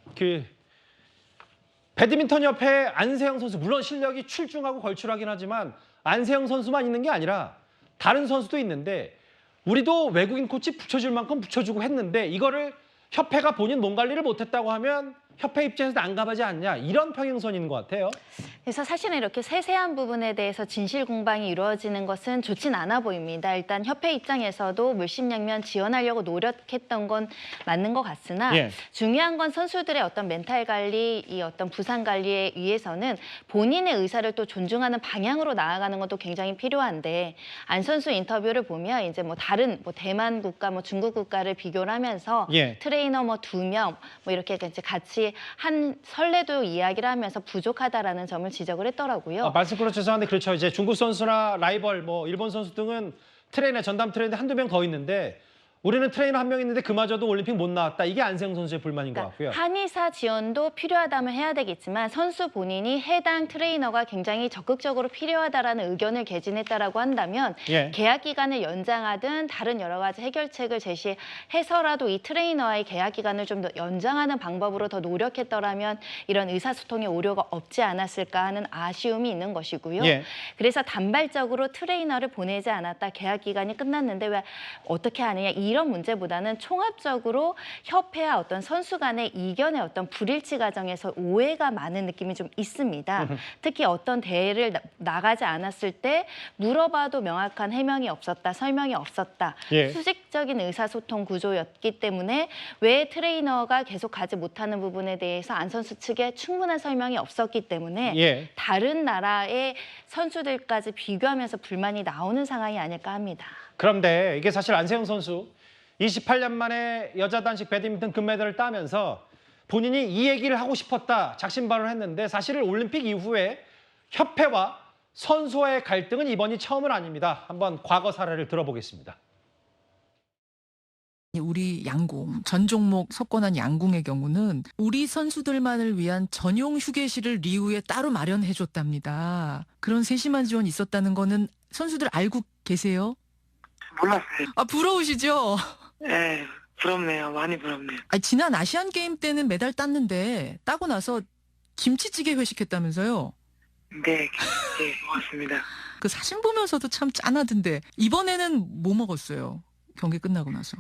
배드민턴 협회 안세영 선수 물론 실력이 출중하고 걸출하긴 하지만 안세영 선수만 있는 게 아니라 다른 선수도 있는데 우리도 외국인 코치 붙여줄 만큼 붙여주고 했는데 이거를 협회가 본인 몸 관리를 못했다고 하면 협회 입장에서 난감하지 않냐 이런 평행선인 것 같아요. 그래서 사실은 이렇게 세세한 부분에 대해서 진실 공방이 이루어지는 것은 좋진 않아 보입니다. 일단 협회 입장에서도 물심양면 지원하려고 노력했던 건 맞는 것 같으나 예. 중요한 건 선수들의 어떤 멘탈 관리, 이 어떤 부상 관리에 의해서는 본인의 의사를 또 존중하는 방향으로 나아가는 것도 굉장히 필요한데 안 선수 인터뷰를 보면 이제 뭐 다른 뭐 대만 국가, 뭐 중국 국가를 비교를 하면서 예. 트레이너 뭐 2명 뭐 이렇게 이제 같이 한 설레도 이야기를 하면서 부족하다라는 점을 지적을 했더라고요. 말씀으로 죄송한데 그렇죠. 이제 중국 선수나 라이벌 뭐 일본 선수 등은 트레이너 전담 트레이너 한두 명 더 있는데 우리는 트레이너 한 명 있는데 그마저도 올림픽 못 나왔다. 이게 안세영 선수의 불만인 것 같고요. 한의사 지원도 필요하다면 해야 되겠지만 선수 본인이 해당 트레이너가 굉장히 적극적으로 필요하다라는 의견을 개진했다라고 한다면 예. 계약 기간을 연장하든 다른 여러 가지 해결책을 제시해서라도 이 트레이너와의 계약 기간을 좀 더 연장하는 방법으로 더 노력했더라면 이런 의사소통의 오류가 없지 않았을까 하는 아쉬움이 있는 것이고요. 예. 그래서 단발적으로 트레이너를 보내지 않았다. 계약 기간이 끝났는데 왜 어떻게 하느냐 이런 문제보다는 총합적으로 협회와 어떤 선수 간의 이견의 어떤 불일치 과정에서 오해가 많은 느낌이 좀 있습니다. 특히 어떤 대회를 나가지 않았을 때 물어봐도 명확한 해명이 없었다, 설명이 없었다. 예. 수직적인 의사소통 구조였기 때문에 왜 트레이너가 계속 가지 못하는 부분에 대해서 안 선수 측에 충분한 설명이 없었기 때문에 예. 다른 나라의 선수들까지 비교하면서 불만이 나오는 상황이 아닐까 합니다. 그런데 이게 사실 안세영 선수 28년 만에 여자 단식 배드민턴 금메달을 따면서 본인이 이 얘기를 하고 싶었다 작심발언을 했는데 사실 올림픽 이후에 협회와 선수와의 갈등은 이번이 처음은 아닙니다. 한번 과거 사례를 들어보겠습니다. 우리 양궁, 전 종목 석권한 양궁의 경우는 우리 선수들만을 위한 전용 휴게실을 리우에 따로 마련해줬답니다. 그런 세심한 지원이 있었다는 거는 선수들 알고 계세요? 몰랐어요. 아, 부러우시죠? 네, 부럽네요. 많이 부럽네요. 아, 지난 아시안 게임 때는 메달 땄는데 따고 나서 김치찌개 회식했다면서요? 네, 고맙습니다. 그 사진 보면서도 참 짠하던데 이번에는 뭐 먹었어요? 경기 끝나고 나서.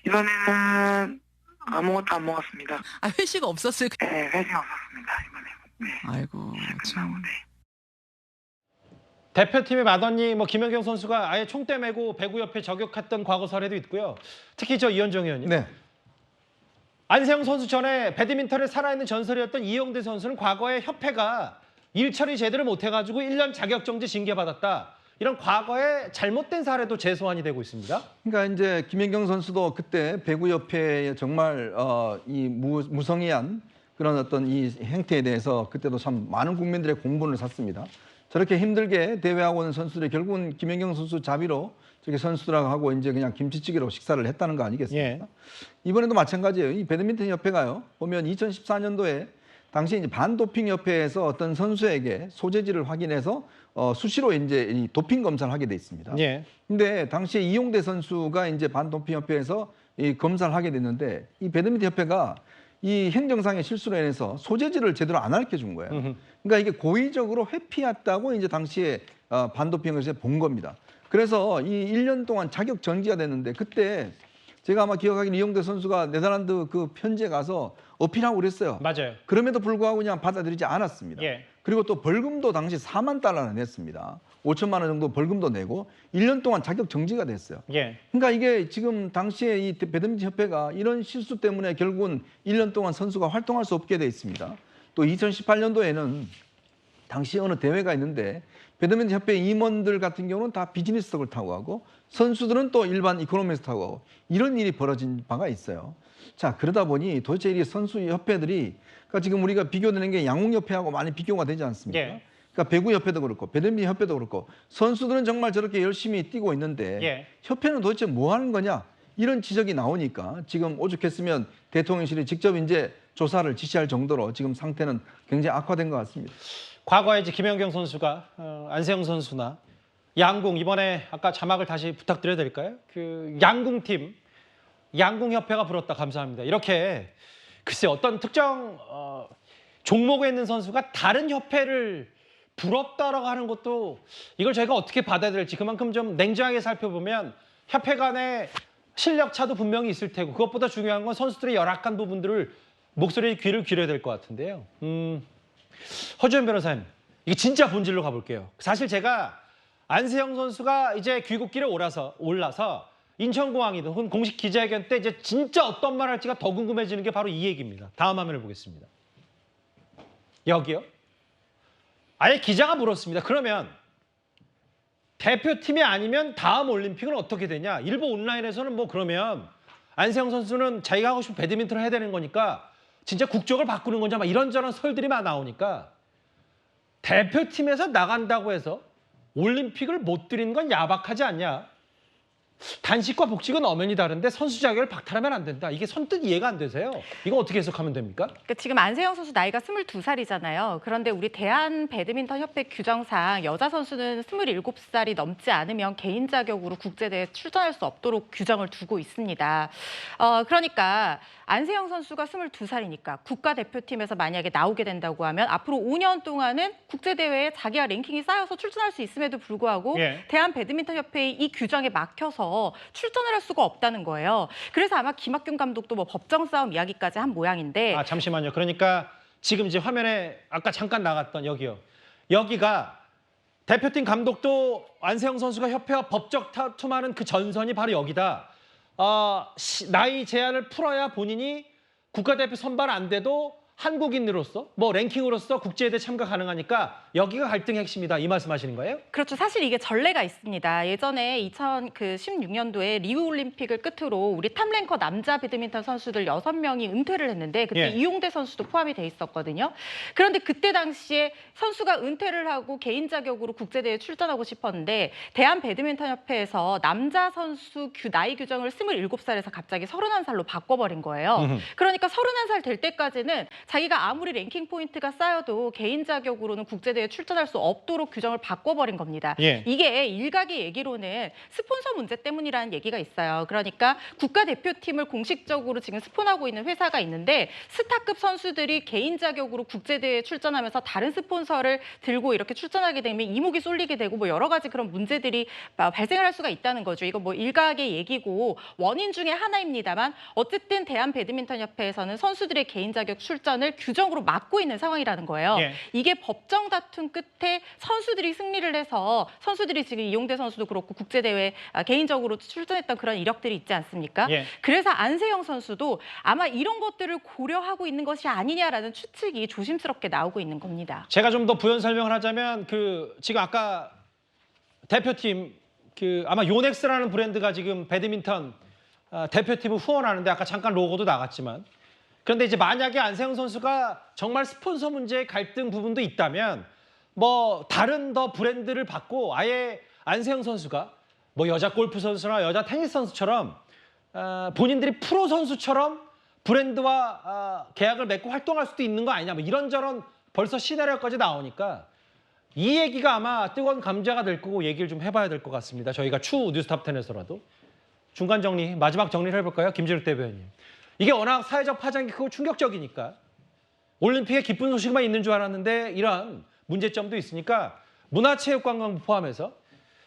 이번에는 아무것도 안 먹었습니다. 아, 회식 없었어요? 네, 회식 없었습니다. 이번에. 네. 아이고, 참. 네. 대표팀의 맏언니 김연경 선수가 아예 총대 메고 배구협회 저격했던 과거 사례도 있고요. 특히 이현정 의원님. 네. 안세영 선수 전에 배드민턴에 살아있는 전설이었던 이영대 선수는 과거에 협회가 일 처리 제대로 못해가지고 1년 자격정지 징계받았다. 이런 과거의 잘못된 사례도 재소환이 되고 있습니다. 그러니까 이제 김연경 선수도 그때 배구협회의 정말 이 무성의한 그런 어떤 이 행태에 대해서 그때도 참 많은 국민들의 공분을 샀습니다. 저렇게 힘들게 대회하고 있는 선수들이 결국은 김연경 선수 자비로 저렇게 선수들하고 하고 이제 그냥 김치찌개로 식사를 했다는 거 아니겠습니까? 예. 이번에도 마찬가지예요. 이 배드민턴 협회가요. 보면 2014년도에 당시 이제 반도핑 협회에서 어떤 선수에게 소재지를 확인해서 수시로 이제 이 도핑 검사를 하게 돼 있습니다. 예. 근데 당시에 이용대 선수가 이제 반도핑 협회에서 이 검사를 하게 됐는데 이 배드민턴 협회가 이 행정상의 실수로 인해서 소재지를 제대로 안 알려 준 거예요. 그러니까 이게 고의적으로 회피했다고 이제 당시에 반도핑에서 본 겁니다. 그래서 이 1년 동안 자격 정지가 됐는데 그때 제가 아마 기억하기로 이용대 선수가 네덜란드 그 편지에 가서 어필하고 그랬어요. 맞아요. 그럼에도 불구하고 그냥 받아들이지 않았습니다. 예. 그리고 또 벌금도 당시 4만 달러나 냈습니다. 5천만 원 정도 벌금도 내고 1년 동안 자격 정지가 됐어요. 예. 그러니까 이게 지금 당시에 이 배드민턴 협회가 이런 실수 때문에 결국은 1년 동안 선수가 활동할 수 없게 돼 있습니다. 또 2018년도에는 당시 어느 대회가 있는데 배드민턴 협회 임원들 같은 경우는 다 비즈니스석을 타고 가고 선수들은 또 일반 이코노미에서 타고 가고 이런 일이 벌어진 바가 있어요. 자, 그러다 보니 도대체 이 선수 협회들이 그러니까 지금 우리가 비교되는 게 양궁협회하고 많이 비교가 되지 않습니까? 예. 그러니까 배구협회도 그렇고 배드민턴 협회도 그렇고 선수들은 정말 저렇게 열심히 뛰고 있는데 예. 협회는 도대체 뭐 하는 거냐? 이런 지적이 나오니까 지금 오죽했으면 대통령실이 직접 이제 조사를 지시할 정도로 지금 상태는 굉장히 악화된 것 같습니다. 과거에 이제 김연경 선수가 안세영 선수나 양궁 이번에 아까 자막을 다시 부탁드려도 될까요? 그 양궁팀 양궁협회가 불었다 감사합니다. 이렇게 글쎄 어떤 특정 종목에 있는 선수가 다른 협회를 부럽다라고 하는 것도 이걸 저희가 어떻게 받아야 될지 그만큼 좀 냉정하게 살펴보면 협회 간의 실력 차도 분명히 있을 테고 그것보다 중요한 건 선수들의 열악한 부분들을 목소리에 귀를 기울여야 될 것 같은데요. 허주현 변호사님, 이게 진짜 본질로 가볼게요. 사실 제가 안세영 선수가 이제 귀국길에 올라서 인천공항이든 혹은 공식 기자회견 때 이제 진짜 어떤 말 할지가 더 궁금해지는 게 바로 이 얘기입니다. 다음 화면을 보겠습니다. 여기요. 아예 기자가 물었습니다. 그러면 대표팀이 아니면 다음 올림픽은 어떻게 되냐? 일부 온라인에서는 뭐 그러면 안세영 선수는 자기가 하고 싶은 배드민턴을 해야 되는 거니까 진짜 국적을 바꾸는 건지 막 이런저런 설들이 막 나오니까 대표팀에서 나간다고 해서 올림픽을 못 들이는 건 야박하지 않냐? 단식과 복직은 엄연히 다른데 선수 자격을 박탈하면 안 된다. 이게 선뜻 이해가 안 되세요. 이거 어떻게 해석하면 됩니까? 그러니까 지금 안세영 선수 나이가 22살이잖아요. 그런데 우리 대한배드민턴협회 규정상 여자 선수는 27살이 넘지 않으면 개인 자격으로 국제대회에 출전할 수 없도록 규정을 두고 있습니다. 그러니까 안세영 선수가 22살이니까 국가대표팀에서 만약에 나오게 된다고 하면 앞으로 5년 동안은 국제대회에 자기가 랭킹이 쌓여서 출전할 수 있음에도 불구하고 대한배드민턴협회의 이 규정에 막혀서 출전을 할 수가 없다는 거예요. 그래서 아마 김학균 감독도 뭐 법정 싸움 이야기까지 한 모양인데. 아 잠시만요. 그러니까 지금 이제 화면에 아까 잠깐 나갔던 여기요. 여기가 대표팀 감독도 안세영 선수가 협회와 법적 다툼하는 그 전선이 바로 여기다. 나이 제한을 풀어야 본인이 국가대표 선발 안 돼도 한국인으로서 뭐 랭킹으로서 국제대회 참가 가능하니까 여기가 갈등의 핵심이다. 이 말씀하시는 거예요? 그렇죠. 사실 이게 전례가 있습니다. 예전에 2016년도에 리우올림픽을 끝으로 우리 탑랭커 남자 배드민턴 선수들 6명이 은퇴를 했는데 그때 이용대 선수도 포함이 돼 있었거든요. 그런데 그때 당시에 선수가 은퇴를 하고 개인 자격으로 국제대회에 출전하고 싶었는데 대한배드민턴협회에서 남자 선수 나이 규정을 27살에서 갑자기 31살로 바꿔버린 거예요. 그러니까 31살 될 때까지는 자기가 아무리 랭킹 포인트가 쌓여도 개인 자격으로는 국제대회에 출전할 수 없도록 규정을 바꿔버린 겁니다. 이게 일각의 얘기로는 스폰서 문제 때문이라는 얘기가 있어요. 그러니까 국가대표팀을 공식적으로 지금 스폰하고 있는 회사가 있는데 스타급 선수들이 개인 자격으로 국제대회에 출전하면서 다른 스폰서를 들고 이렇게 출전하게 되면 이목이 쏠리게 되고 뭐 여러 가지 그런 문제들이 발생을 할 수가 있다는 거죠. 이거 뭐 일각의 얘기고 원인 중에 하나입니다만 어쨌든 대한배드민턴협회에서는 선수들의 개인 자격 출전을 규정으로 막고 있는 상황이라는 거예요. 이게 법정 다툼 끝에 선수들이 승리를 해서 선수들이 지금 이용대 선수도 그렇고 국제대회 개인적으로 출전했던 그런 이력들이 있지 않습니까? 그래서 안세영 선수도 아마 이런 것들을 고려하고 있는 것이 아니냐라는 추측이 조심스럽게 나오고 있는 겁니다. 제가 좀 더 부연 설명을 하자면 지금 아까 대표팀 아마 요넥스라는 브랜드가 지금 배드민턴 대표팀을 후원하는데 아까 잠깐 로고도 나갔지만 그런데 이제 만약에 안세영 선수가 정말 스폰서 문제의 갈등 부분도 있다면 뭐 다른 더 브랜드를 받고 아예 안세영 선수가 뭐 여자 골프 선수나 여자 테니스 선수처럼 본인들이 프로 선수처럼 브랜드와 계약을 맺고 활동할 수도 있는 거 아니냐 뭐 이런저런 벌써 시나리오까지 나오니까 이 얘기가 아마 뜨거운 감자가 될 거고 얘기를 좀 해봐야 될 것 같습니다. 저희가 추후 뉴스탑10에서라도 중간 정리, 마지막 정리를 해볼까요? 김재욱 대변인. 이게 워낙 사회적 파장이 크고 충격적이니까 올림픽에 기쁜 소식만 있는 줄 알았는데 이런 문제점도 있으니까 문화체육관광부 포함해서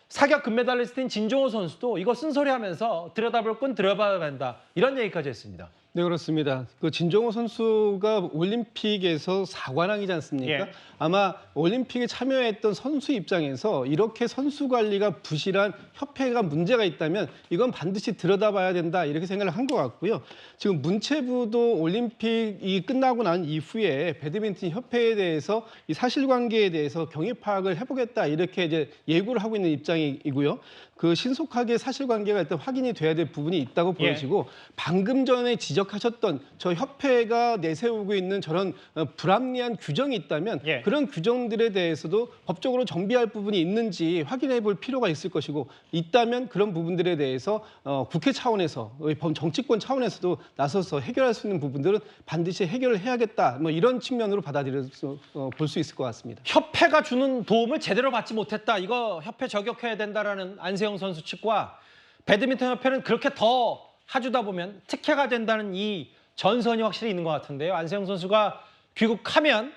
사격 금메달리스트인 진종호 선수도 이거 쓴소리하면서 들여다볼 건 들여다봐야 된다. 이런 얘기까지 했습니다. 네, 그렇습니다. 그 진종호 선수가 올림픽에서 4관왕이지 않습니까? 아마 올림픽에 참여했던 선수 입장에서 이렇게 선수 관리가 부실한 협회가 문제가 있다면 이건 반드시 들여다봐야 된다 이렇게 생각을 한 것 같고요. 지금 문체부도 올림픽이 끝나고 난 이후에 배드민턴 협회에 대해서 이 사실관계에 대해서 경위 파악을 해보겠다 이렇게 이제 예고를 하고 있는 입장이고요. 그 신속하게 사실관계가 일단 확인이 돼야 될 부분이 있다고 보여지고 방금 전에 지적 지적하셨던 저 협회가 내세우고 있는 저런 불합리한 규정이 있다면 예. 그런 규정들에 대해서도 법적으로 정비할 부분이 있는지 확인해 볼 필요가 있을 것이고 있다면 그런 부분들에 대해서 국회 차원에서 정치권 차원에서도 나서서 해결할 수 있는 부분들은 반드시 해결을 해야겠다. 뭐 이런 측면으로 볼 수 있을 것 같습니다. 협회가 주는 도움을 제대로 받지 못했다. 이거 협회 저격해야 된다라는 안세영 선수 측과 배드민턴 협회는 그렇게 더 해주다 보면 특혜가 된다는 이 전선이 확실히 있는 것 같은데요. 안세영 선수가 귀국하면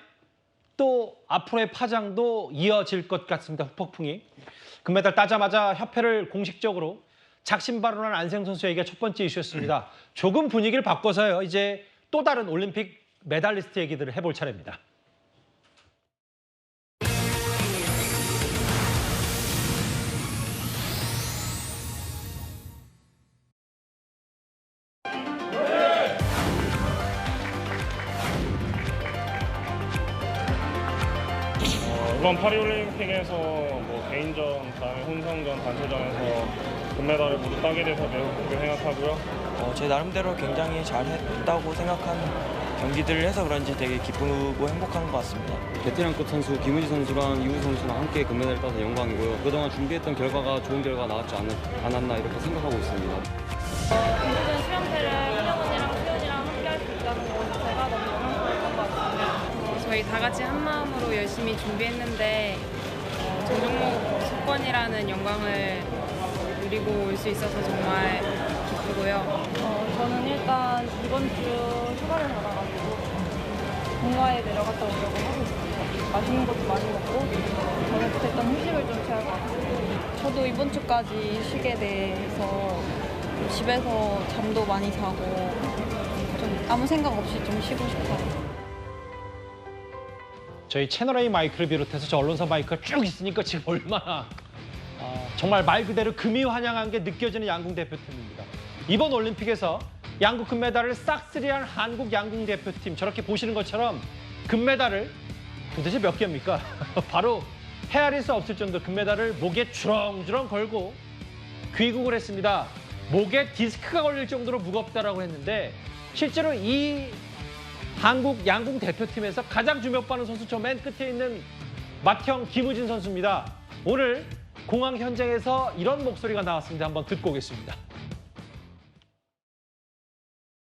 또 앞으로의 파장도 이어질 것 같습니다. 후폭풍이. 금메달 따자마자 협회를 공식적으로 작심 발언한 안세영 선수 얘기가 첫 번째 이슈였습니다. 조금 분위기를 바꿔서요. 이제 또 다른 올림픽 메달리스트 얘기들을 해볼 차례입니다. 이번 파리올림픽에서 뭐 개인전, 다음에 혼성전, 단체전에서 금메달을 모두 따게 돼서 매우 기쁘게 생각하고요. 제 나름대로 굉장히 잘했다고 생각한 경기들을 해서 그런지 되게 기쁘고 행복한 것 같습니다. 베테랑급 선수 김우지 선수랑 이우 선수랑 함께 금메달을 따서 영광이고요. 그동안 준비했던 결과가 좋은 결과가 나왔지 않았나 이렇게 생각하고 있습니다. 김우진 수영태를 희정언니랑 수연이랑 함께 할 수 있다는 건 제가 너무 영광스러웠던 것 같습니다. 저희 다 같이 한 마음으로 열심히 준비했는데 전 종목 속권이라는 영광을 누리고 올 수 있어서 정말 기쁘고요. 저는 일단 이번 주 휴가를 받아가지고 본가에 내려갔다 오려고 하고 있습니다. 맛있는 것도 많이 먹고 잘못했던 휴식을 좀 취할 것 같습니다. 저도 이번 주까지 쉬게 돼서 집에서 잠도 많이 자고 좀 아무 생각 없이 좀 쉬고 싶어요. 저희 채널A 마이크를 비롯해서 저 언론사 마이크가 쭉 있으니까 지금 얼마나 정말 말 그대로 금이 환영한 게 느껴지는 양궁 대표팀입니다. 이번 올림픽에서 양궁 금메달을 싹쓸이한 한국 양궁 대표팀 저렇게 보시는 것처럼 금메달을 도대체 몇 개입니까? 바로 헤아릴 수 없을 정도 금메달을 목에 주렁주렁 걸고 귀국을 했습니다. 목에 디스크가 걸릴 정도로 무겁다라고 했는데 실제로 이 한국 양궁 대표팀에서 가장 주목받는 선수 저 맨 끝에 있는 맏형 김우진 선수입니다. 오늘 공항 현장에서 이런 목소리가 나왔습니다. 한번 듣고 오겠습니다.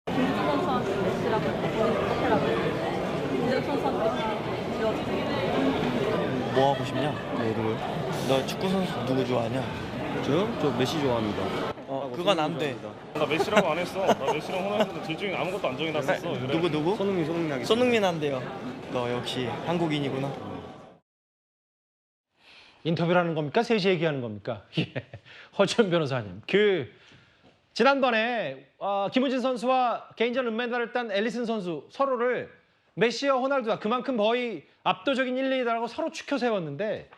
김우진 선수한테 메시라고 해라고 김우진 선수한테 지워주세요. 뭐 하고 싶냐? 누구요? 너 축구 선수 누구 좋아하냐? 저요? 저 메시 좋아합니다. 그건 안 돼. 나 메시라고 안 했어. 나 메시랑 호날두도 둘 중에 아무것도 안 정해놨었어. 그래. 누구? 손흥민 하겠습니다. 손흥민 한대요. 너 역시 한국인이구나. 인터뷰를 하는 겁니까? 셋이 얘기하는 겁니까? 예. 허준 변호사님. 지난번에 김우진 선수와 개인전 은메달을 딴 앨리슨 선수 서로를 메시와 호날두가 그만큼 거의 압도적인 1, 2위다라고 서로 추켜 세웠는데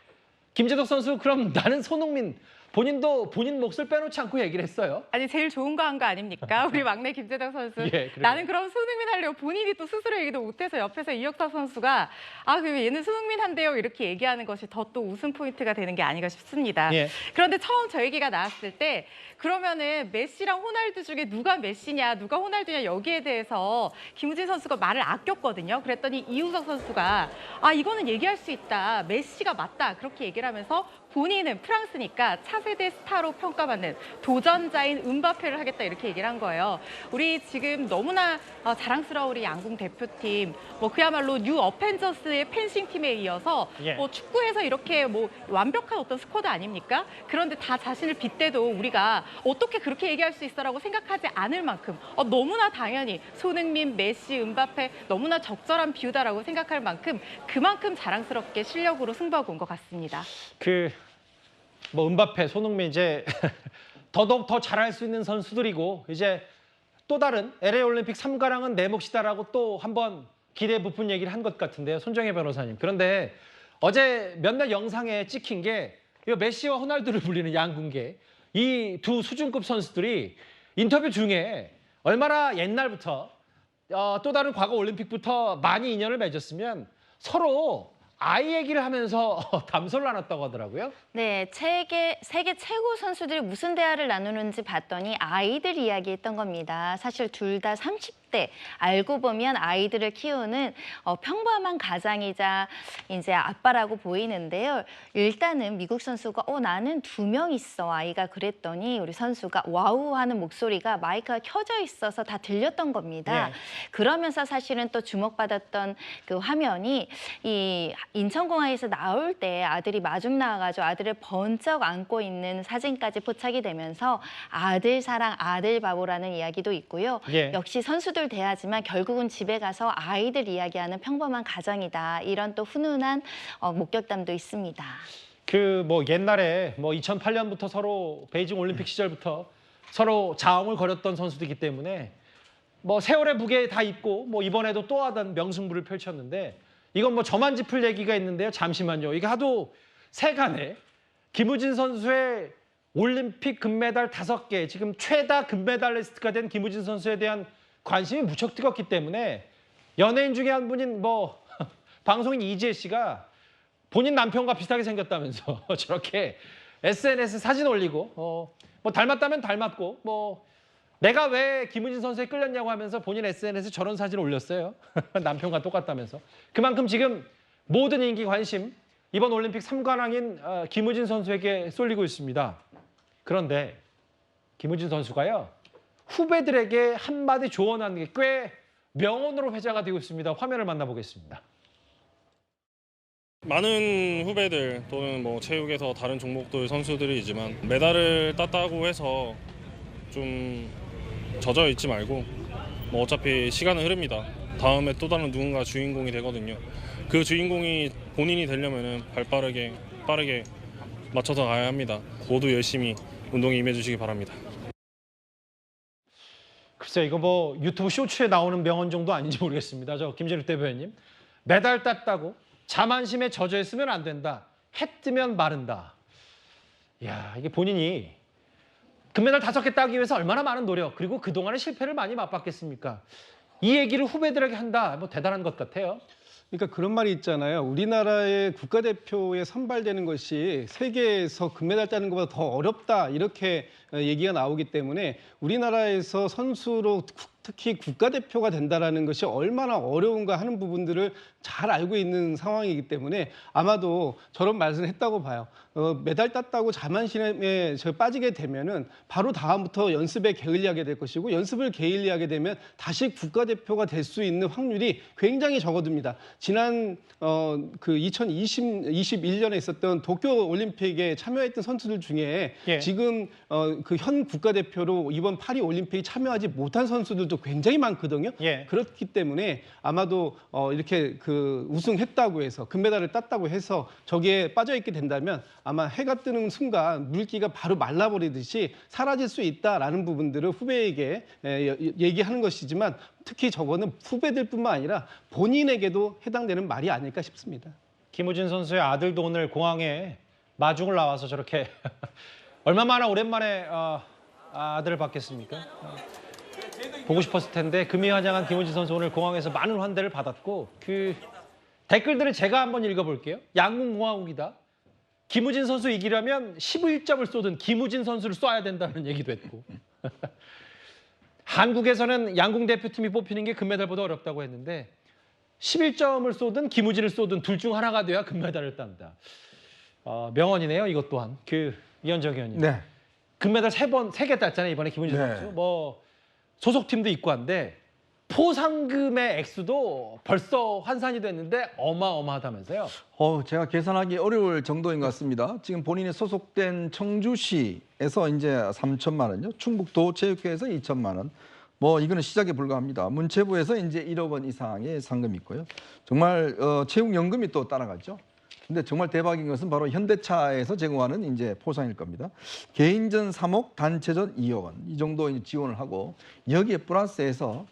김재덕 선수 그럼 나는 손흥민 본인도 본인 몫을 빼놓지 않고 얘기를 했어요. 아니 제일 좋은 거 한 거 아닙니까? 우리 막내 김재덕 선수. 예, 나는 그럼 손흥민 하려고 본인이 또 스스로 얘기도 못해서 옆에서 이혁석 선수가 그럼 얘는 손흥민 한대요 이렇게 얘기하는 것이 더 또 웃음 포인트가 되는 게 아닌가 싶습니다. 예. 그런데 처음 저 얘기가 나왔을 때 그러면은 메시랑 호날두 중에 누가 메시냐 누가 호날두냐 여기에 대해서 김우진 선수가 말을 아꼈거든요. 그랬더니 이우석 선수가 이거는 얘기할 수 있다. 메시가 맞다. 그렇게 얘기를 하면서 본인은 프랑스니까 차세대 스타로 평가받는 도전자인 음바페를 하겠다 이렇게 얘기를 한 거예요. 우리 지금 너무나 자랑스러운 우리 양궁 대표팀 그야말로 뉴 어펜져스의 펜싱 팀에 이어서 예. 축구에서 이렇게 완벽한 어떤 스쿼드 아닙니까? 그런데 다 자신을 빗대도 우리가 어떻게 그렇게 얘기할 수 있어라고 생각하지 않을 만큼 너무나 당연히 손흥민, 메시, 음바페 너무나 적절한 비유다라고 생각할 만큼 그만큼 자랑스럽게 실력으로 승부하고 온 것 같습니다. 음바페, 손흥민 이제 더더욱 더 잘할 수 있는 선수들이고 이제 또 다른 LA 올림픽 3관왕은 내 몫이다라고 또 한번 기대에 부푼 얘기를 한 것 같은데요. 손정혜 변호사님. 그런데 어제 몇몇 영상에 찍힌 게 메시와 호날두를 불리는 양궁계 이 두 수준급 선수들이 인터뷰 중에 얼마나 옛날부터 또 다른 과거 올림픽부터 많이 인연을 맺었으면 서로 아이 얘기를 하면서 담소를 나눴다고 하더라고요. 네, 세계 최고 선수들이 무슨 대화를 나누는지 봤더니 아이들 이야기했던 겁니다. 사실 둘 다 30대, 알고 보면 아이들을 키우는 평범한 가장이자 이제 아빠라고 보이는데요. 일단은 미국 선수가 나는 2명 있어 아이가 그랬더니 우리 선수가 와우 하는 목소리가 마이크가 켜져 있어서 다 들렸던 겁니다. 네. 그러면서 사실은 또 주목받았던 그 화면이 이 인천공항에서 나올 때 아들이 마중 나와가지고 아들을 번쩍 안고 있는 사진까지 포착이 되면서 아들 사랑, 아들 바보라는 이야기도 있고요. 예. 역시 선수들 대하지만 결국은 집에 가서 아이들 이야기하는 평범한 가정이다. 이런 또 훈훈한 목격담도 있습니다. 그 뭐 옛날에 뭐 2008년부터 서로 베이징 올림픽 시절부터 서로 자웅을 거렸던 선수들이기 때문에 뭐 세월의 무게 다 있고 뭐 이번에도 또 하던 명승부를 펼쳤는데 이건 뭐 저만 짚을 얘기가 있는데요. 잠시만요. 이게 하도 세간에 김우진 선수의 올림픽 금메달 5개, 지금 최다 금메달리스트가 된 김우진 선수에 대한 관심이 무척 뜨겁기 때문에 연예인 중에 한 분인 뭐 방송인 이지혜 씨가 본인 남편과 비슷하게 생겼다면서 저렇게 SNS 사진 올리고 뭐 닮았다면 닮았고 뭐 내가 왜 김우진 선수에 끌렸냐고 하면서 본인 SNS에 저런 사진을 올렸어요. 남편과 똑같다면서. 그만큼 지금 모든 인기 관심 이번 올림픽 3관왕인 김우진 선수에게 쏠리고 있습니다. 그런데 김우진 선수가요. 후배들에게 한마디 조언하는 게 꽤 명언으로 회자가 되고 있습니다. 화면을 만나보겠습니다. 많은 후배들 또는 뭐 체육에서 다른 종목들 선수들이지만 메달을 땄다고 해서 좀 젖어 있지 말고 뭐 어차피 시간은 흐릅니다. 다음에 또 다른 누군가 주인공이 되거든요. 그 주인공이 본인이 되려면은 빠르게 맞춰서 가야 합니다. 모두 열심히 운동에 임해주시기 바랍니다. 글쎄요, 이거 뭐 유튜브 쇼츠에 나오는 명언 정도 아닌지 모르겠습니다. 저 김진욱 대표님, 메달 땄다고 자만심에 젖어 있으면 안 된다. 해 뜨면 마른다. 이야, 이게 본인이 금메달 5개 따기 위해서 얼마나 많은 노력, 그리고 그동안의 실패를 많이 맛봤겠습니까? 이 얘기를 후배들에게 한다. 뭐 대단한 것 같아요. 그러니까 그런 말이 있잖아요. 우리나라의 국가대표에 선발되는 것이 세계에서 금메달 따는 것보다 더 어렵다. 이렇게 얘기가 나오기 때문에 우리나라에서 선수로 특히 국가대표가 된다는 것이 얼마나 어려운가 하는 부분들을 잘 알고 있는 상황이기 때문에 아마도 저런 말씀을 했다고 봐요. 메달 땄다고 자만심에 빠지게 되면은 바로 다음부터 연습에 게을리하게 될 것이고 연습을 게을리하게 되면 다시 국가대표가 될 수 있는 확률이 굉장히 적어듭니다. 지난 그 2021년에 있었던 도쿄 올림픽에 참여했던 선수들 중에 예. 지금 그 현 국가대표로 이번 파리 올림픽에 참여하지 못한 선수들도 굉장히 많거든요. 예. 그렇기 때문에 아마도 이렇게 그 우승했다고 해서 금메달을 땄다고 해서 저기에 빠져 있게 된다면 아마 해가 뜨는 순간 물기가 바로 말라버리듯이 사라질 수 있다라는 부분들을 후배에게 얘기하는 것이지만 특히 저거는 후배들뿐만 아니라 본인에게도 해당되는 말이 아닐까 싶습니다. 김우진 선수의 아들도 오늘 공항에 마중을 나와서 저렇게 얼마나 오랜만에 아들을 봤겠습니까? 보고 싶었을 텐데 금이환영한 김우진 선수 오늘 공항에서 많은 환대를 받았고 그 댓글들을 제가 한번 읽어볼게요. 양궁공화국이다. 김우진 선수 이기려면 11점을 쏘든 김우진 선수를 쏴야 된다는 얘기도 했고 한국에서는 양궁 대표팀이 뽑히는 게 금메달보다 어렵다고 했는데 11점을 쏘든 김우진을 쏘든 둘 중 하나가 돼야 금메달을 딴다. 명언이네요. 이것 또한. 그 이현정 의원님. 네. 금메달 3개 땄잖아요. 이번에 김우진 네. 선수. 뭐 소속팀도 있고 한데 포상금의 액수도 벌써 환산이 됐는데 어마어마하다면서요. 제가 계산하기 어려울 정도인 것 같습니다. 지금 본인이 소속된 청주시에서 이제 3천만 원요. 충북도 체육회에서 2천만 원. 뭐 이거는 시작에 불과합니다. 문체부에서 이제 1억 원 이상의 상금이 있고요. 정말 체육연금이 또 따라갔죠. 근데 정말 대박인 것은 바로 현대차에서 제공하는 이제 포상일 겁니다. 개인전 3억, 단체전 2억 원. 이 정도 이제 지원을 하고 여기에 플러스해서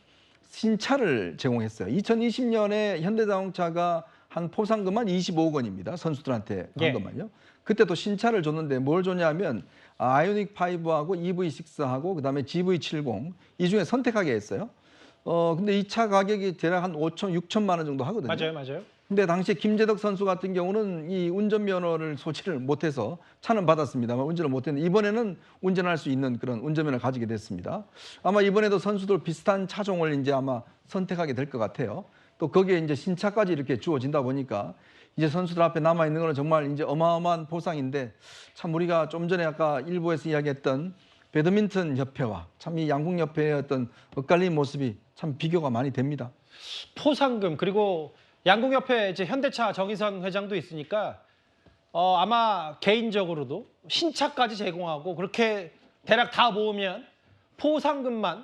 신차를 제공했어요. 2020년에 현대자동차가 한 포상금만 25억 원입니다. 선수들한테 한 것만요. 그때 또 신차를 줬는데 뭘 줬냐면 아이오닉 5하고 EV6하고 그다음에 GV70 이 중에 선택하게 했어요. 근데 이 차 가격이 대략 한 5천, 6천만 원 정도 하거든요. 맞아요. 근데 당시 김재덕 선수 같은 경우는 이 운전면허를 소지를 못해서 차는 받았습니다만 운전을 못했는데 이번에는 운전할 수 있는 그런 운전면허를 가지게 됐습니다. 아마 이번에도 선수들 비슷한 차종을 이제 아마 선택하게 될 것 같아요. 또 거기에 이제 신차까지 이렇게 주어진다 보니까 이제 선수들 앞에 남아 있는 거는 정말 이제 어마어마한 보상인데 참 우리가 좀 전에 아까 일부에서 이야기했던 배드민턴 협회와 참 이 양궁 협회의 어떤 엇갈린 모습이 참 비교가 많이 됩니다. 포상금 그리고 양궁협회 이제 현대차 정의선 회장도 있으니까 아마 개인적으로도 신차까지 제공하고 그렇게 대략 다 모으면 포상금만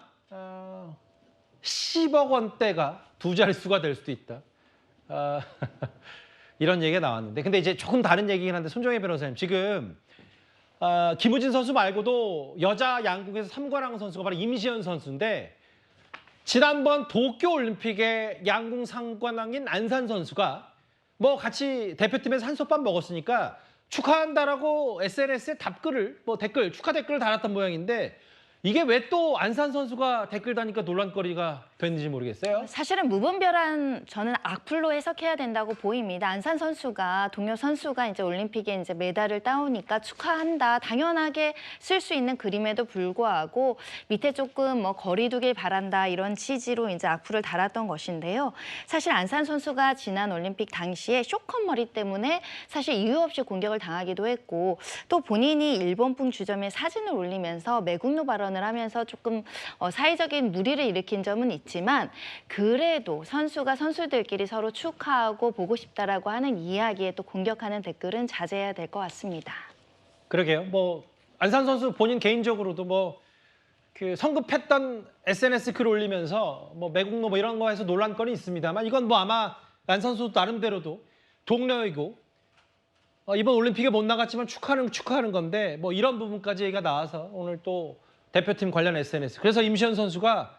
10억 원대가 두 자릿수가 될 수도 있다. 이런 얘기가 나왔는데 근데 이제 조금 다른 얘기긴 한데 손정혜 변호사님 지금 김우진 선수 말고도 여자 양궁에서 3관왕 선수가 바로 임시현 선수인데 지난번 도쿄올림픽의 양궁 3관왕인 안산 선수가 뭐 같이 대표팀에서 한솥밥 먹었으니까 축하한다라고 SNS에 답글을 댓글 축하 댓글을 달았던 모양인데 이게 왜 또 안산 선수가 댓글 다니까 논란거리가 됐는지 모르겠어요. 사실은 무분별한 저는 악플로 해석해야 된다고 보입니다. 안산 선수가 동료 선수가 이제 올림픽에 이제 메달을 따오니까 축하한다. 당연하게 쓸 수 있는 그림에도 불구하고 밑에 조금 뭐 거리 두길 바란다 이런 취지로 이제 악플을 달았던 것인데요. 사실 안산 선수가 지난 올림픽 당시에 쇼컷 머리 때문에 사실 이유 없이 공격을 당하기도 했고 또 본인이 일본풍 주점에 사진을 올리면서 매국노 발언을 하면서 조금 사회적인 물의를 일으킨 점은 있지만 그래도 선수가 선수들끼리 서로 축하하고 보고 싶다라고 하는 이야기에 또 공격하는 댓글은 자제해야 될 것 같습니다. 그러게요. 뭐 안산 선수 본인 개인적으로도 뭐 그 성급했던 SNS 글 올리면서 뭐 매국노 뭐 이런 거 해서 논란거리 있습니다만 이건 뭐 아마 안산 선수 나름대로도 동료이고 이번 올림픽에 못 나갔지만 축하하는 건데 뭐 이런 부분까지 얘기가 나와서 오늘 또 대표팀 관련 SNS. 그래서 임시현 선수가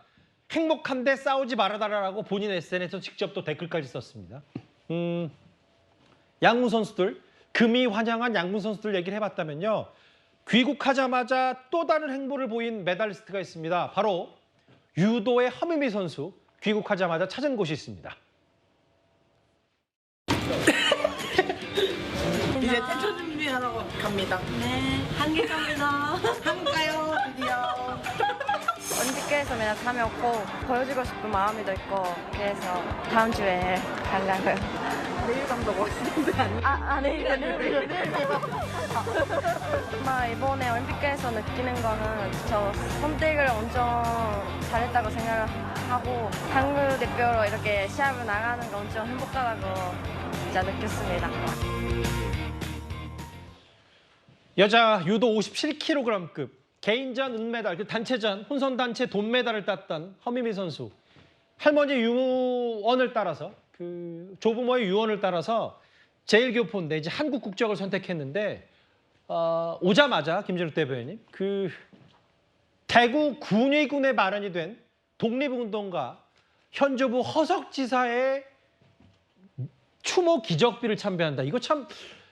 행복한데 싸우지 말아달라고 본인 SNS에서 직접 또 댓글까지 썼습니다. 양궁 선수들, 금이 환영한 양궁 선수들 얘기를 해봤다면요. 귀국하자마자 또 다른 행보를 보인 메달리스트가 있습니다. 바로 유도의 허미미 선수. 귀국하자마자 찾은 곳이 있습니다. 이제 텐션 준비하러 갑니다. 네, 한개 갑니다. 한가요, 드디어. 올림픽에서 맨날 참여했고 보여주고 싶은 마음도 있고 그래서 다음 주에 간다고요. 내일 감독 멋있는데 내일. 이번에 올림픽에서 느끼는 거는 저 선택을 엄청 잘했다고 생각하고 한국 대표로 이렇게 시합을 나가는 거 엄청 행복하다고 진짜 느꼈습니다. 여자 유도 57kg급 개인전 은메달, 그 단체전 혼선 단체 돈메달을 땄던 허미미 선수. 할머니 유언을 따라서 그 조부모의 유언을 따라서 제일교포인데 이제 한국 국적을 선택했는데 오자마자 김진욱 대변인 그 대구 군위군에 마련이 된 독립운동가 현조부 허석지사의 추모 기적비를 참배한다. 이거 참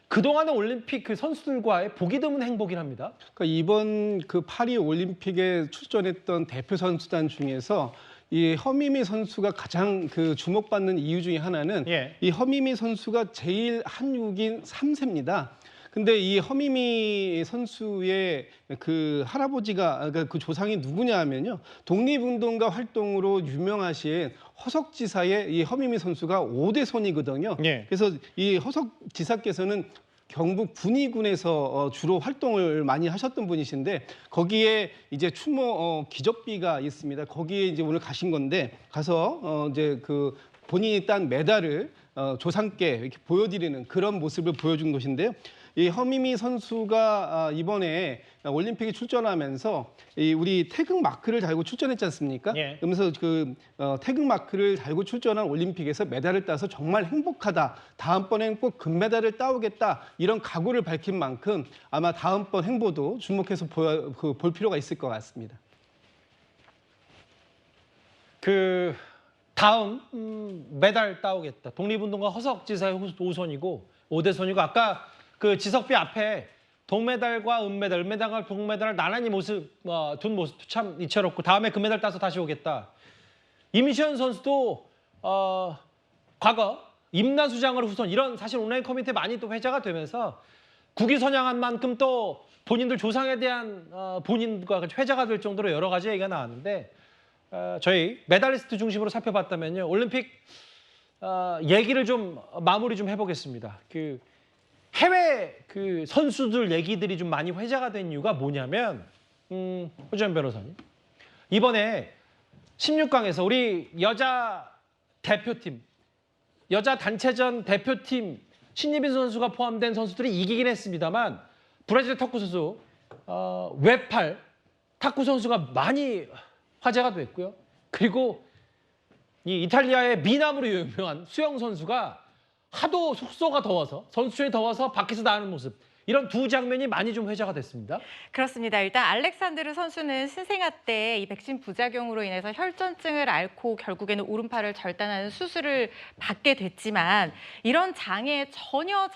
그동안의 올림픽 그 선수들과의 보기 드문 행보긴 합니다. 그러니까 이번 그 파리 올림픽에 출전했던 대표 선수단 중에서 이 허미미 선수가 가장 그 주목받는 이유 중에 하나는 이 허미미 선수가 제일 한육인 3세입니다. 근데 이 허미미 선수의 그 할아버지가 그러니까 그 조상이 누구냐 하면요. 독립운동가 활동으로 유명하신 허석지사의 이 허미미 선수가 5대 손이거든요. 그래서 이 허석지사께서는 경북 군위군에서 주로 활동을 많이 하셨던 분이신데 거기에 이제 추모 기적비가 있습니다. 거기에 이제 오늘 가신 건데 가서 이제 그 본인이 딴 메달을 조상께 이렇게 보여드리는 그런 모습을 보여준 것인데요. 이 허미미 선수가 이번에 올림픽에 출전하면서 이 우리 태극 마크를 달고 출전했지 않습니까? 그러면서 그 태극 마크를 달고 출전한 올림픽에서 메달을 따서 정말 행복하다. 다음번엔 꼭 금메달을 따오겠다. 이런 각오를 밝힌 만큼 아마 다음번 행보도 주목해서 볼 필요가 있을 것 같습니다. 그 다음 메달 따오겠다. 독립운동가 허석지사의 우선이고 5대 손이고 아까 그 지석비 앞에 동메달과 은메달, 은메달과 동메달을 나란히 둔 모습도 참 이채롭고 다음에 금메달 따서 다시 오겠다. 임시현 선수도 과거 임나수장을 후손 이런 사실 온라인 커뮤니티 많이 또 회자가 되면서 국위 선양한 만큼 또 본인들 조상에 대한 본인과 회자가 될 정도로 여러 가지 얘기가 나왔는데 저희 메달리스트 중심으로 살펴봤다면요. 올림픽 얘기를 좀 마무리 좀 해보겠습니다. 그 해외 그 선수들 얘기들이 좀 많이 회자가 된 이유가 뭐냐면 호주현 변호사님 이번에 16강에서 우리 여자 대표팀 여자 단체전 대표팀 신예빈 선수가 포함된 선수들이 이기긴 했습니다만 브라질 탁구 선수 외팔 탁구 선수가 많이 화제가 됐고요. 그리고 이 이탈리아의 미남으로 유명한 수영 선수가 하도 숙소가 더워서 선수촌이 더워서 밖에서 나가는 모습 이런 두 장면이 많이 좀 회자가 됐습니다. 그렇습니다. 일단 알렉산드르 선수는 신생아 때 이 백신 부작용으로 인해서 혈전증을 앓고 결국에는 오른팔을 절단하는 수술을 받게 됐지만 이런 장애에 전혀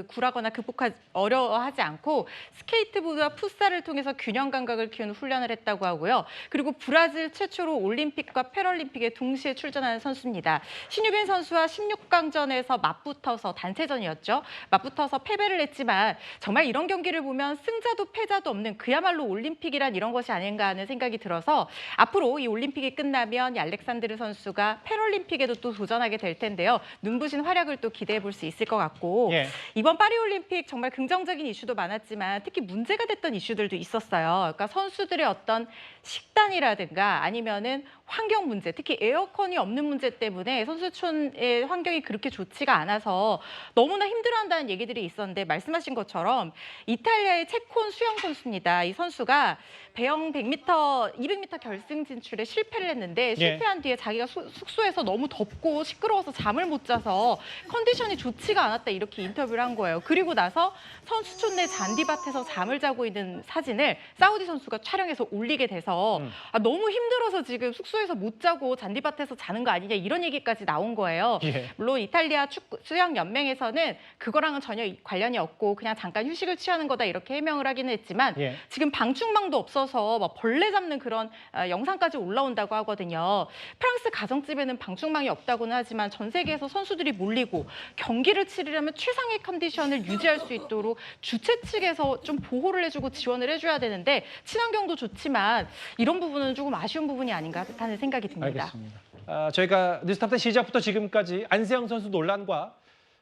굴하거나 극복하지 어려워하지 않고 스케이트보드와 풋살을 통해서 균형 감각을 키우는 훈련을 했다고 하고요. 그리고 브라질 최초로 올림픽과 패럴림픽에 동시에 출전하는 선수입니다. 신유빈 선수와 16강전에서 맞붙어서 단체전이었죠. 맞붙어서 패배를 했지만 정말 이런 경기를 보면 승자도 패자도 없는 그야말로 올림픽이란 이런 것이 아닌가 하는 생각이 들어서 앞으로 이 올림픽이 끝나면 이 알렉산드르 선수가 패럴림픽에도 또 도전하게 될 텐데요. 눈부신 활약을 또 기대해 볼 수 있을 것 같고 이번 파리올림픽 정말 긍정적인 이슈도 많았지만 특히 문제가 됐던 이슈들도 있었어요. 그러니까 선수들의 어떤 식단이라든가 아니면은 환경 문제, 특히 에어컨이 없는 문제 때문에 선수촌의 환경이 그렇게 좋지가 않아서 너무나 힘들어한다는 얘기들이 있었는데 말씀하신 것처럼 이탈리아의 채콘 수영 선수입니다. 이 선수가 배영 100m, 200m 결승 진출에 실패를 했는데 실패한 뒤에 자기가 숙소에서 너무 덥고 시끄러워서 잠을 못 자서 컨디션이 좋지가 않았다 이렇게 인터뷰를 한 거예요. 그리고 나서 선수촌 내 잔디밭에서 잠을 자고 있는 사진을 사우디 선수가 촬영해서 올리게 돼서 너무 힘들어서 지금 숙소에서 못 자고 잔디밭에서 자는 거 아니냐 이런 얘기까지 나온 거예요. 물론 이탈리아 수영 연맹에서는 그거랑은 전혀 관련이 없고 그냥 잠깐 휴식을 취하는 거다 이렇게 해명을 하기는 했지만 지금 방충망도 없어서 막 벌레 잡는 그런 영상까지 올라온다고 하거든요. 프랑스 가정집에는 방충망이 없다고는 하지만 전 세계에서 선수들이 몰리고 경기를 치르려면 최상의 컨디션을 유지할 수 있도록 주최 측에서 좀 보호를 해주고 지원을 해줘야 되는데 친환경도 좋지만 이런 부분은 조금 아쉬운 부분이 아닌가 하는 생각이 듭니다. 알겠습니다. 저희가 뉴스탑 시작부터 지금까지 안세영 선수 논란과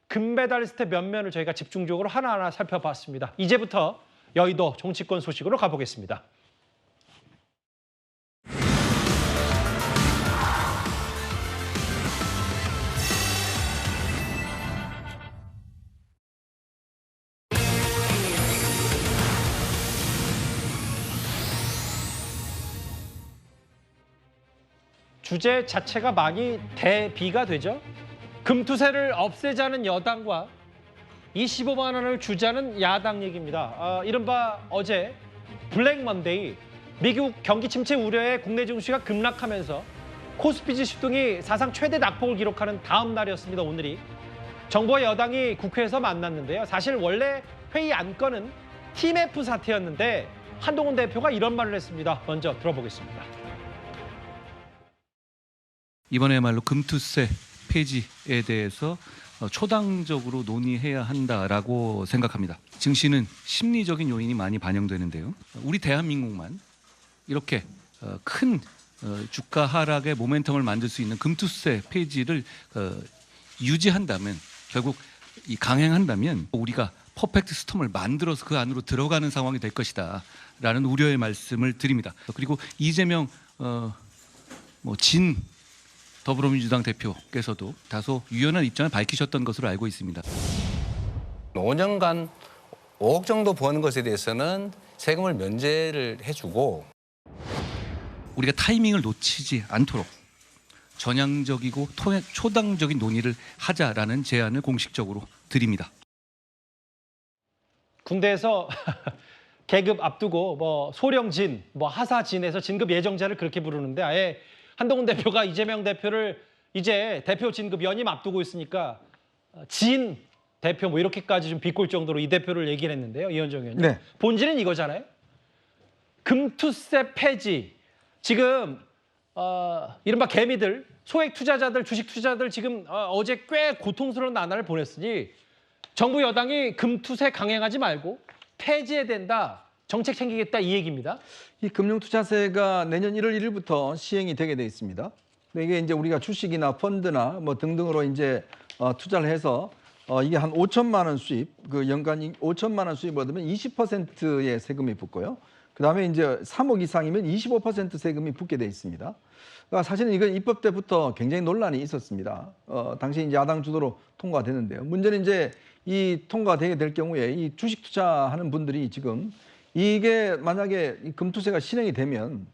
금메달리스트의 면면을 저희가 집중적으로 하나하나 살펴봤습니다. 이제부터 여의도 정치권 소식으로 가보겠습니다. 주제 자체가 많이 대비가 되죠. 금투세를 없애자는 여당과 25만 원을 주자는 야당 얘기입니다. 이른바 어제 블랙 먼데이 미국 경기 침체 우려에 국내 증시가 급락하면서 코스피 지수 등이 사상 최대 낙폭을 기록하는 다음 날이었습니다. 오늘이. 정부와 여당이 국회에서 만났는데요. 사실 원래 회의 안건은 TMF 사태였는데 한동훈 대표가 이런 말을 했습니다. 먼저 들어보겠습니다. 이번에야말로 금투세 폐지에 대해서 초당적으로 논의해야 한다라고 생각합니다. 증시는 심리적인 요인이 많이 반영되는데요. 우리 대한민국만 이렇게 큰 주가 하락의 모멘텀을 만들 수 있는 금투세 폐지를 유지한다면 결국 이 강행한다면 우리가 퍼펙트 스톰을 만들어서 그 안으로 들어가는 상황이 될 것이다라는 우려의 말씀을 드립니다. 그리고 이재명 진 더불어민주당 대표께서도 다소 유연한 입장을 밝히셨던 것으로 알고 있습니다. 5년간 5억 정도 버는 것에 대해서는 세금을 면제를 해주고 우리가 타이밍을 놓치지 않도록 전향적이고 초당적인 논의를 하자라는 제안을 공식적으로 드립니다. 군대에서 계급 앞두고 소령진, 하사진에서 진급 예정자를 그렇게 부르는데 아예 한동훈 대표가 이재명 대표를 이제 대표 진급 연임 앞두고 있으니까 진 대표 이렇게까지 좀 비꼴 정도로 이 대표를 얘기를 했는데요. 이현정 의원님. 네. 본질은 이거잖아요. 금투세 폐지. 지금 이른바 개미들 소액 투자자들, 주식 투자자들 지금 어제 꽤 고통스러운 나날을 보냈으니 정부 여당이 금투세 강행하지 말고 폐지해야 된다, 정책 챙기겠다 이 얘기입니다. 이 금융투자세가 내년 1월 1일부터 시행이 되게 돼 있습니다. 근데 이게 이제 우리가 주식이나 펀드나 뭐 등등으로 이제 투자를 해서 이게 한 5천만 원 수입, 그 연간 5천만 원 수입 얻으면 20%의 세금이 붙고요. 그다음에 이제 3억 이상이면 25% 세금이 붙게 돼 있습니다. 그러니까 사실은 이건 입법 때부터 굉장히 논란이 있었습니다. 당시 이제 야당 주도로 통과됐는데요. 문제는 이제 이 통과되게 될 경우에 이 주식 투자하는 분들이 지금 이게 만약에 이 금투세가 실행이 되면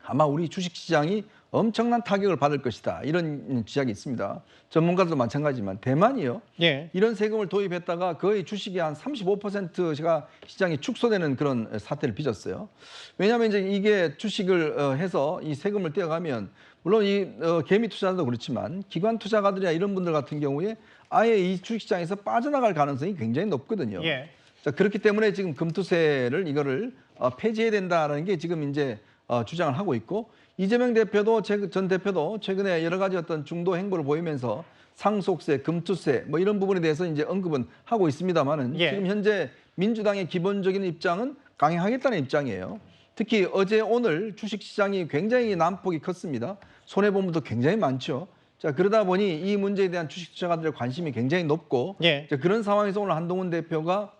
아마 우리 주식 시장이 엄청난 타격을 받을 것이다, 이런 지적이 있습니다. 전문가들도 마찬가지지만 대만이요. 예. 이런 세금을 도입했다가 거의 주식이 한 35%가 시장이 축소되는 그런 사태를 빚었어요. 왜냐하면 이제 이게 주식을 해서 이 세금을 떼어가면 물론 이 개미 투자도 그렇지만 기관 투자가들이나 이런 분들 같은 경우에 아예 이 주식시장에서 빠져나갈 가능성이 굉장히 높거든요. 예. 자, 그렇기 때문에 지금 금투세를 이거를 폐지해야 된다라는 게 지금 이제 주장을 하고 있고, 이재명 대표도 전 대표도 최근에 여러 가지 어떤 중도 행보를 보이면서 상속세, 금투세 뭐 이런 부분에 대해서 이제 언급은 하고 있습니다만은 예. 지금 현재 민주당의 기본적인 입장은 강행하겠다는 입장이에요. 특히 어제 오늘 주식시장이 굉장히 난폭이 컸습니다. 손해보험도 굉장히 많죠. 자, 그러다 보니 이 문제에 대한 주식 투자가들의 관심이 굉장히 높고, 예. 자, 그런 상황에서 오늘 한동훈 대표가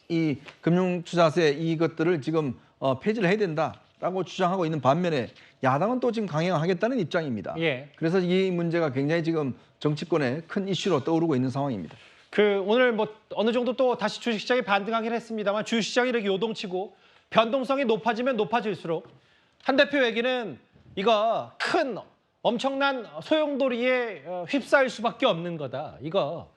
이 금융투자세 이것들을 지금 폐지를 해야 된다라고 주장하고 있는 반면에 야당은 또 지금 강행하겠다는 입장입니다. 예. 그래서 이 문제가 굉장히 지금 정치권의 큰 이슈로 떠오르고 있는 상황입니다. 오늘 뭐 어느 정도 또 다시 주식시장이 반등하긴 했습니다만 주식시장이 이렇게 요동치고 변동성이 높아지면 높아질수록 한 대표 얘기는 이거 큰 엄청난 소용돌이에 휩싸일 수밖에 없는 거다. 이거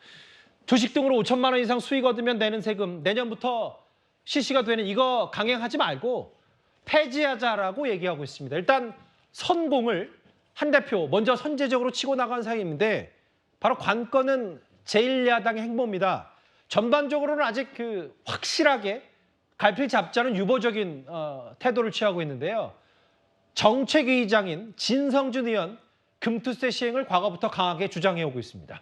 주식 등으로 5천만 원 이상 수익 얻으면 내는 세금 내년부터 실시가 되는 이거 강행하지 말고 폐지하자라고 얘기하고 있습니다. 일단 선공을 한 대표 먼저 선제적으로 치고 나간 상황인데 바로 관건은 제1야당의 행보입니다. 전반적으로는 아직 확실하게 갈피를 잡지 않은 유보적인 태도를 취하고 있는데요. 정책위의장인 진성준 의원 금투세 시행을 과거부터 강하게 주장해오고 있습니다.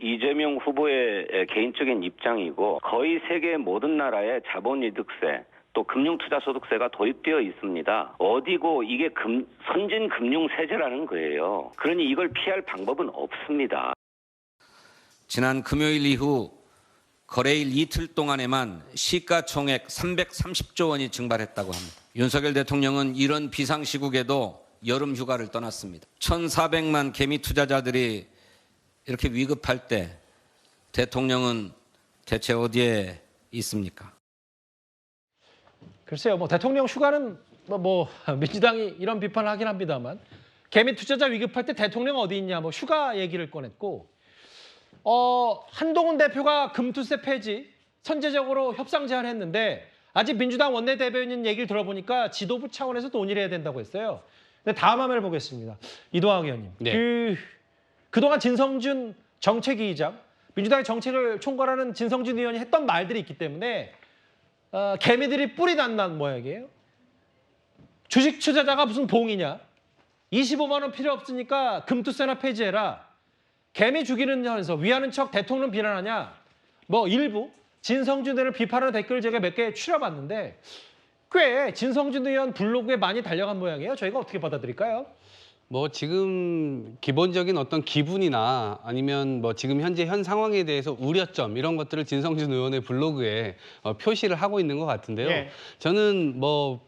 이재명 후보의 개인적인 입장이고 거의 세계 모든 나라의 자본이득세 또 금융투자소득세가 도입되어 있습니다. 어디고 이게 선진금융세제라는 거예요. 그러니 이걸 피할 방법은 없습니다. 지난 금요일 이후 거래일 이틀 동안에만 시가총액 330조 원이 증발했다고 합니다. 윤석열 대통령은 이런 비상시국에도 여름 휴가를 떠났습니다. 1,400만 개미 투자자들이 이렇게 위급할 때 대통령은 대체 어디에 있습니까? 글쎄요, 뭐 대통령 휴가는 민주당이 이런 비판을 하긴 합니다만 개미 투자자 위급할 때 대통령 어디 있냐, 뭐 휴가 얘기를 꺼냈고, 한동훈 대표가 금투세 폐지 선제적으로 협상 제안했는데 아직 민주당 원내대변인 얘기를 들어보니까 지도부 차원에서 논의를 해야 된다고 했어요. 근데 다음 화면을 보겠습니다. 이동학 의원님, 네. 그동안 진성준 정책위의장, 민주당의 정책을 총괄하는 진성준 의원이 했던 말들이 있기 때문에 개미들이 뿔이 났난 모양이에요. 주식 투자자가 무슨 봉이냐? 25만 원 필요 없으니까 금투세나 폐지해라. 개미 죽이는 년에서 위하는 척 대통령 비난하냐? 뭐 일부 진성준 의원을 비판하는 댓글을 제가 몇 개 추려봤는데 꽤 진성준 의원 블로그에 많이 달려간 모양이에요. 저희가 어떻게 받아들일까요? 뭐 지금 기본적인 어떤 기분이나 아니면 뭐 지금 현재 현 상황에 대해서 우려점 이런 것들을 진성준 의원의 블로그에 표시를 하고 있는 것 같은데요. 예. 저는 뭐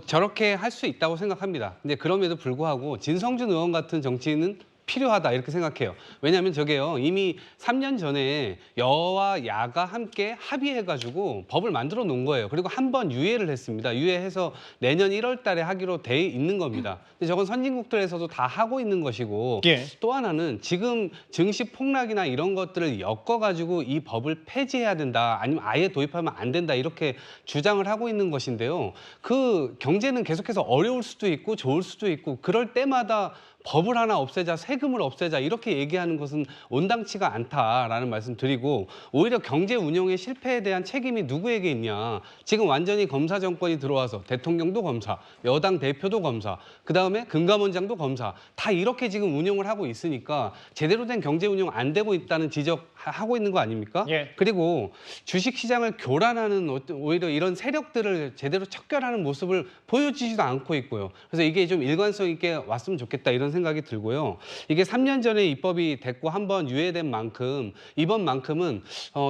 저렇게 할 수 있다고 생각합니다. 근데 그럼에도 불구하고 진성준 의원 같은 정치인은 필요하다 이렇게 생각해요. 왜냐하면 저게요, 이미 3년 전에 여와 야가 함께 합의해가지고 법을 만들어 놓은 거예요. 그리고 한 번 유예를 했습니다. 유예해서 내년 1월 달에 하기로 돼 있는 겁니다. 근데 저건 선진국들에서도 다 하고 있는 것이고, 예. 또 하나는 지금 증시 폭락이나 이런 것들을 엮어가지고 이 법을 폐지해야 된다, 아니면 아예 도입하면 안 된다 이렇게 주장을 하고 있는 것인데요. 그 경제는 계속해서 어려울 수도 있고 좋을 수도 있고 그럴 때마다 법을 하나 없애자, 세금을 없애자 이렇게 얘기하는 것은 온당치가 않다라는 말씀 드리고 오히려 경제 운영의 실패에 대한 책임이 누구에게 있냐. 지금 완전히 검사 정권이 들어와서 대통령도 검사, 여당 대표도 검사, 그다음에 금감원장도 검사 다 이렇게 지금 운영을 하고 있으니까 제대로 된 경제 운영 안 되고 있다는 지적하고 있는 거 아닙니까? 예. 그리고 주식시장을 교란하는 오히려 이런 세력들을 제대로 척결하는 모습을 보여주지도 않고 있고요. 그래서 이게 좀 일관성 있게 왔으면 좋겠다 이런 생각이 들고요. 이게 3년 전에 입법이 됐고 한번 유예된 만큼 이번만큼은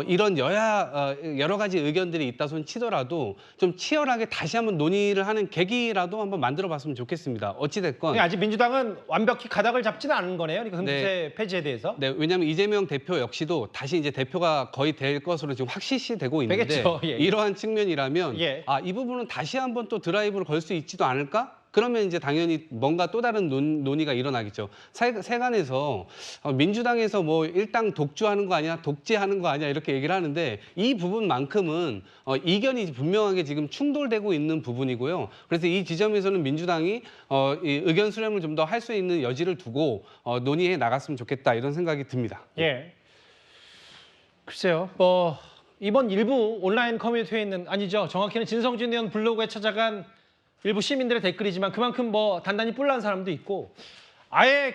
이런 여러 가지 의견들이 있다 손 치더라도 좀 치열하게 다시 한번 논의를 하는 계기라도 한번 만들어봤으면 좋겠습니다. 어찌됐건 아직 민주당은 완벽히 가닥을 잡지는 않은 거네요. 그러니까 금투세 폐지에 대해서. 네, 왜냐하면 이재명 대표 역시도 다시 이제 대표가 거의 될 것으로 지금 확실시되고 있는데 되겠죠. 예. 이러한 측면이라면 예. 이 부분은 다시 한번 또 드라이브를 걸 수 있지도 않을까? 그러면 이제 당연히 뭔가 또 다른 논의가 일어나겠죠. 세간에서 민주당에서 뭐 일당 독주하는 거 아니야, 독재하는 거 아니야 이렇게 얘기를 하는데 이 부분만큼은 이견이 분명하게 지금 충돌되고 있는 부분이고요. 그래서 이 지점에서는 민주당이 이 의견 수렴을 좀 더 할 수 있는 여지를 두고 논의해 나갔으면 좋겠다 이런 생각이 듭니다. 예. 글쎄요. 이번 일부 온라인 커뮤니티에 있는 아니죠. 정확히는 진성준 의원 블로그에 찾아간 일부 시민들의 댓글이지만 그만큼 단단히 뿔난 사람도 있고 아예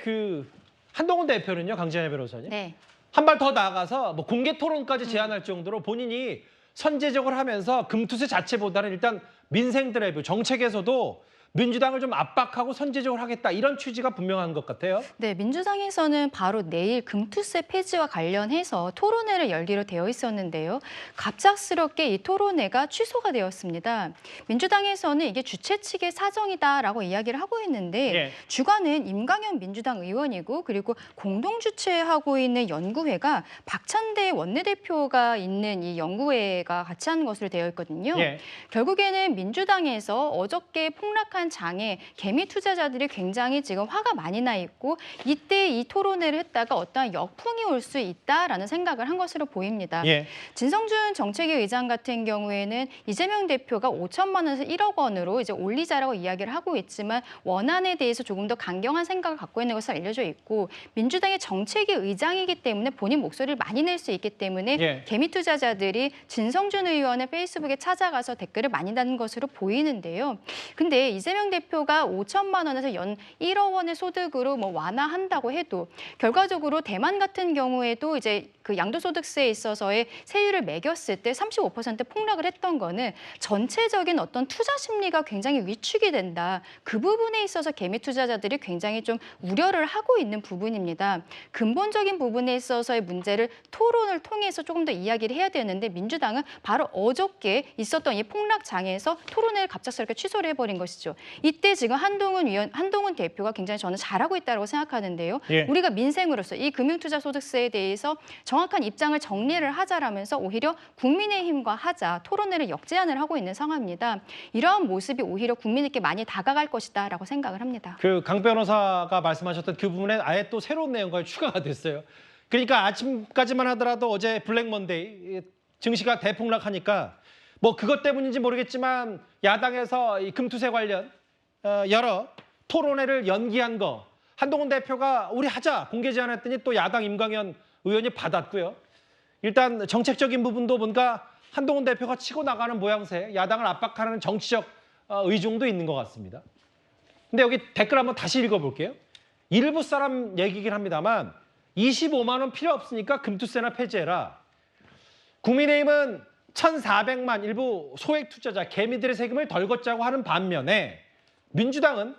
한동훈 대표는요, 강지연 변호사님. 네. 한 발 더 나아가서 공개 토론까지 제안할 정도로 본인이 선제적으로 하면서 금투세 자체보다는 일단 민생 드라이브 정책에서도 민주당을 좀 압박하고 선제적으로 하겠다 이런 취지가 분명한 것 같아요. 네, 민주당에서는 바로 내일 금투세 폐지와 관련해서 토론회를 열기로 되어 있었는데요. 갑작스럽게 이 토론회가 취소가 되었습니다. 민주당에서는 이게 주최 측의 사정이다라고 이야기를 하고 있는데 예. 주관은 임강현 민주당 의원이고 그리고 공동 주최하고 있는 연구회가 박찬대 원내대표가 있는 이 연구회가 같이 하는 것으로 되어 있거든요. 예. 결국에는 민주당에서 어저께 폭락한 장에 개미 투자자들이 굉장히 지금 화가 많이 나 있고 이때 이 토론회를 했다가 어떠한 역풍이 올 수 있다라는 생각을 한 것으로 보입니다. 예. 진성준 정책위 의장 같은 경우에는 이재명 대표가 5천만 원에서 1억 원으로 이제 올리자라고 이야기를 하고 있지만 원안에 대해서 조금 더 강경한 생각을 갖고 있는 것으로 알려져 있고 민주당의 정책위 의장이기 때문에 본인 목소리를 많이 낼 수 있기 때문에 예. 개미 투자자들이 진성준 의원의 페이스북에 찾아가서 댓글을 많이 다는 것으로 보이는데요. 근데 이재명 대표가 5천만 원에서 연 1억 원의 소득으로 완화한다고 해도 결과적으로 대만 같은 경우에도 이제 그 양도소득세에 있어서의 세율을 매겼을 때 35% 폭락을 했던 거는 전체적인 어떤 투자 심리가 굉장히 위축이 된다. 그 부분에 있어서 개미 투자자들이 굉장히 좀 우려를 하고 있는 부분입니다. 근본적인 부분에 있어서의 문제를 토론을 통해서 조금 더 이야기를 해야 되는데 민주당은 바로 어저께 있었던 이 폭락장에서 토론회를 갑작스럽게 취소를 해버린 것이죠. 이때 지금 한동훈 대표가 굉장히 저는 잘하고 있다고 생각하는데요. 예. 우리가 민생으로서 이 금융투자소득세에 대해서 정확한 입장을 정리를 하자라면서 오히려 국민의힘과 하자 토론회를 역제안을 하고 있는 상황입니다. 이러한 모습이 오히려 국민에게 많이 다가갈 것이다라고 생각을 합니다. 강 변호사가 말씀하셨던 그 부분에 아예 또 새로운 내용과 추가가 됐어요. 그러니까 아침까지만 하더라도 어제 블랙 먼데이 증시가 대폭락하니까 그것 때문인지 모르겠지만 야당에서 이 금투세 관련 여러 토론회를 연기한 거 한동훈 대표가 우리 하자 공개 제안했더니 또 야당 임강현 의원이 받았고요. 일단 정책적인 부분도 뭔가 한동훈 대표가 치고 나가는 모양새 야당을 압박하는 정치적 의중도 있는 것 같습니다. 근데 여기 댓글 한번 다시 읽어볼게요. 일부 사람 얘기긴 합니다만 25만 원 필요 없으니까 금투세나 폐지해라. 국민의힘은 1,400만 일부 소액 투자자 개미들의 세금을 덜 걷자고 하는 반면에 민주당은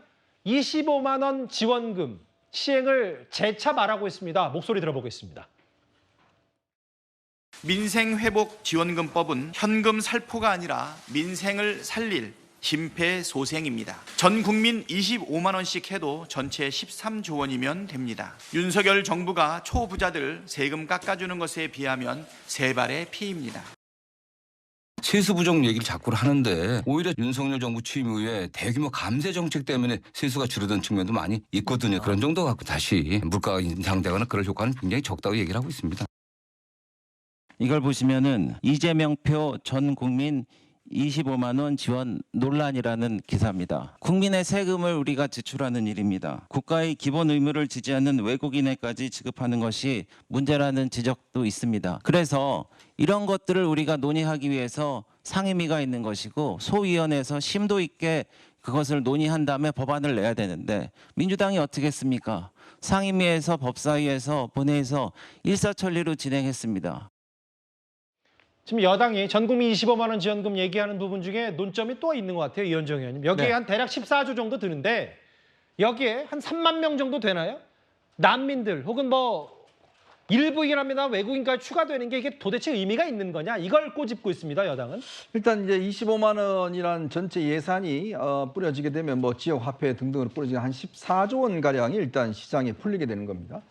25만 원 지원금 시행을 재차 말하고 있습니다. 목소리 들어보겠습니다. 민생회복지원금법은 현금 살포가 아니라 민생을 살릴 심폐소생입니다. 전 국민 25만 원씩 해도 전체 13조 원이면 됩니다. 윤석열 정부가 초부자들 세금 깎아주는 것에 비하면 세 발의 피입니다. 세수 부족 얘기를 자꾸 하는데 오히려 윤석열 정부 취임 이후에 대규모 감세 정책 때문에 세수가 줄어든 측면도 많이 있거든요. 그런 정도 갖고 다시 물가가 인상되거나 그럴 효과는 굉장히 적다고 얘기를 하고 있습니다. 이걸 보시면은 이재명표 전 국민 25만 원 지원 논란이라는 기사입니다. 국민의 세금을 우리가 지출하는 일입니다. 국가의 기본 의무를 지지 않는 외국인에까지 지급하는 것이 문제라는 지적도 있습니다. 그래서 이런 것들을 우리가 논의하기 위해서 상임위가 있는 것이고 소위원회에서 심도 있게 그것을 논의한 다음에 법안을 내야 되는데 민주당이 어떻게 했습니까? 상임위에서 법사위에서 본회의에서 일사천리로 진행했습니다. 지금 여당이 전국민 25만 원 지원금 얘기하는 부분 중에 논점이 또 있는 것 같아요. 이현정 의원님. 여기에 네. 한 대략 14조 정도 드는데 여기에 한 3만 명 정도 되나요? 난민들 혹은 뭐 일부이랍니다. 외국인까지 추가되는 게 이게 도대체 의미가 있는 거냐? 이걸 꼬집고 있습니다. 여당은. 일단 이제 25만 원이라는 전체 예산이 뿌려지게 되면 뭐 지역 화폐 등등으로 뿌려지게 한 14조 원 가량이 일단 시장에 풀리게 되는 겁니다.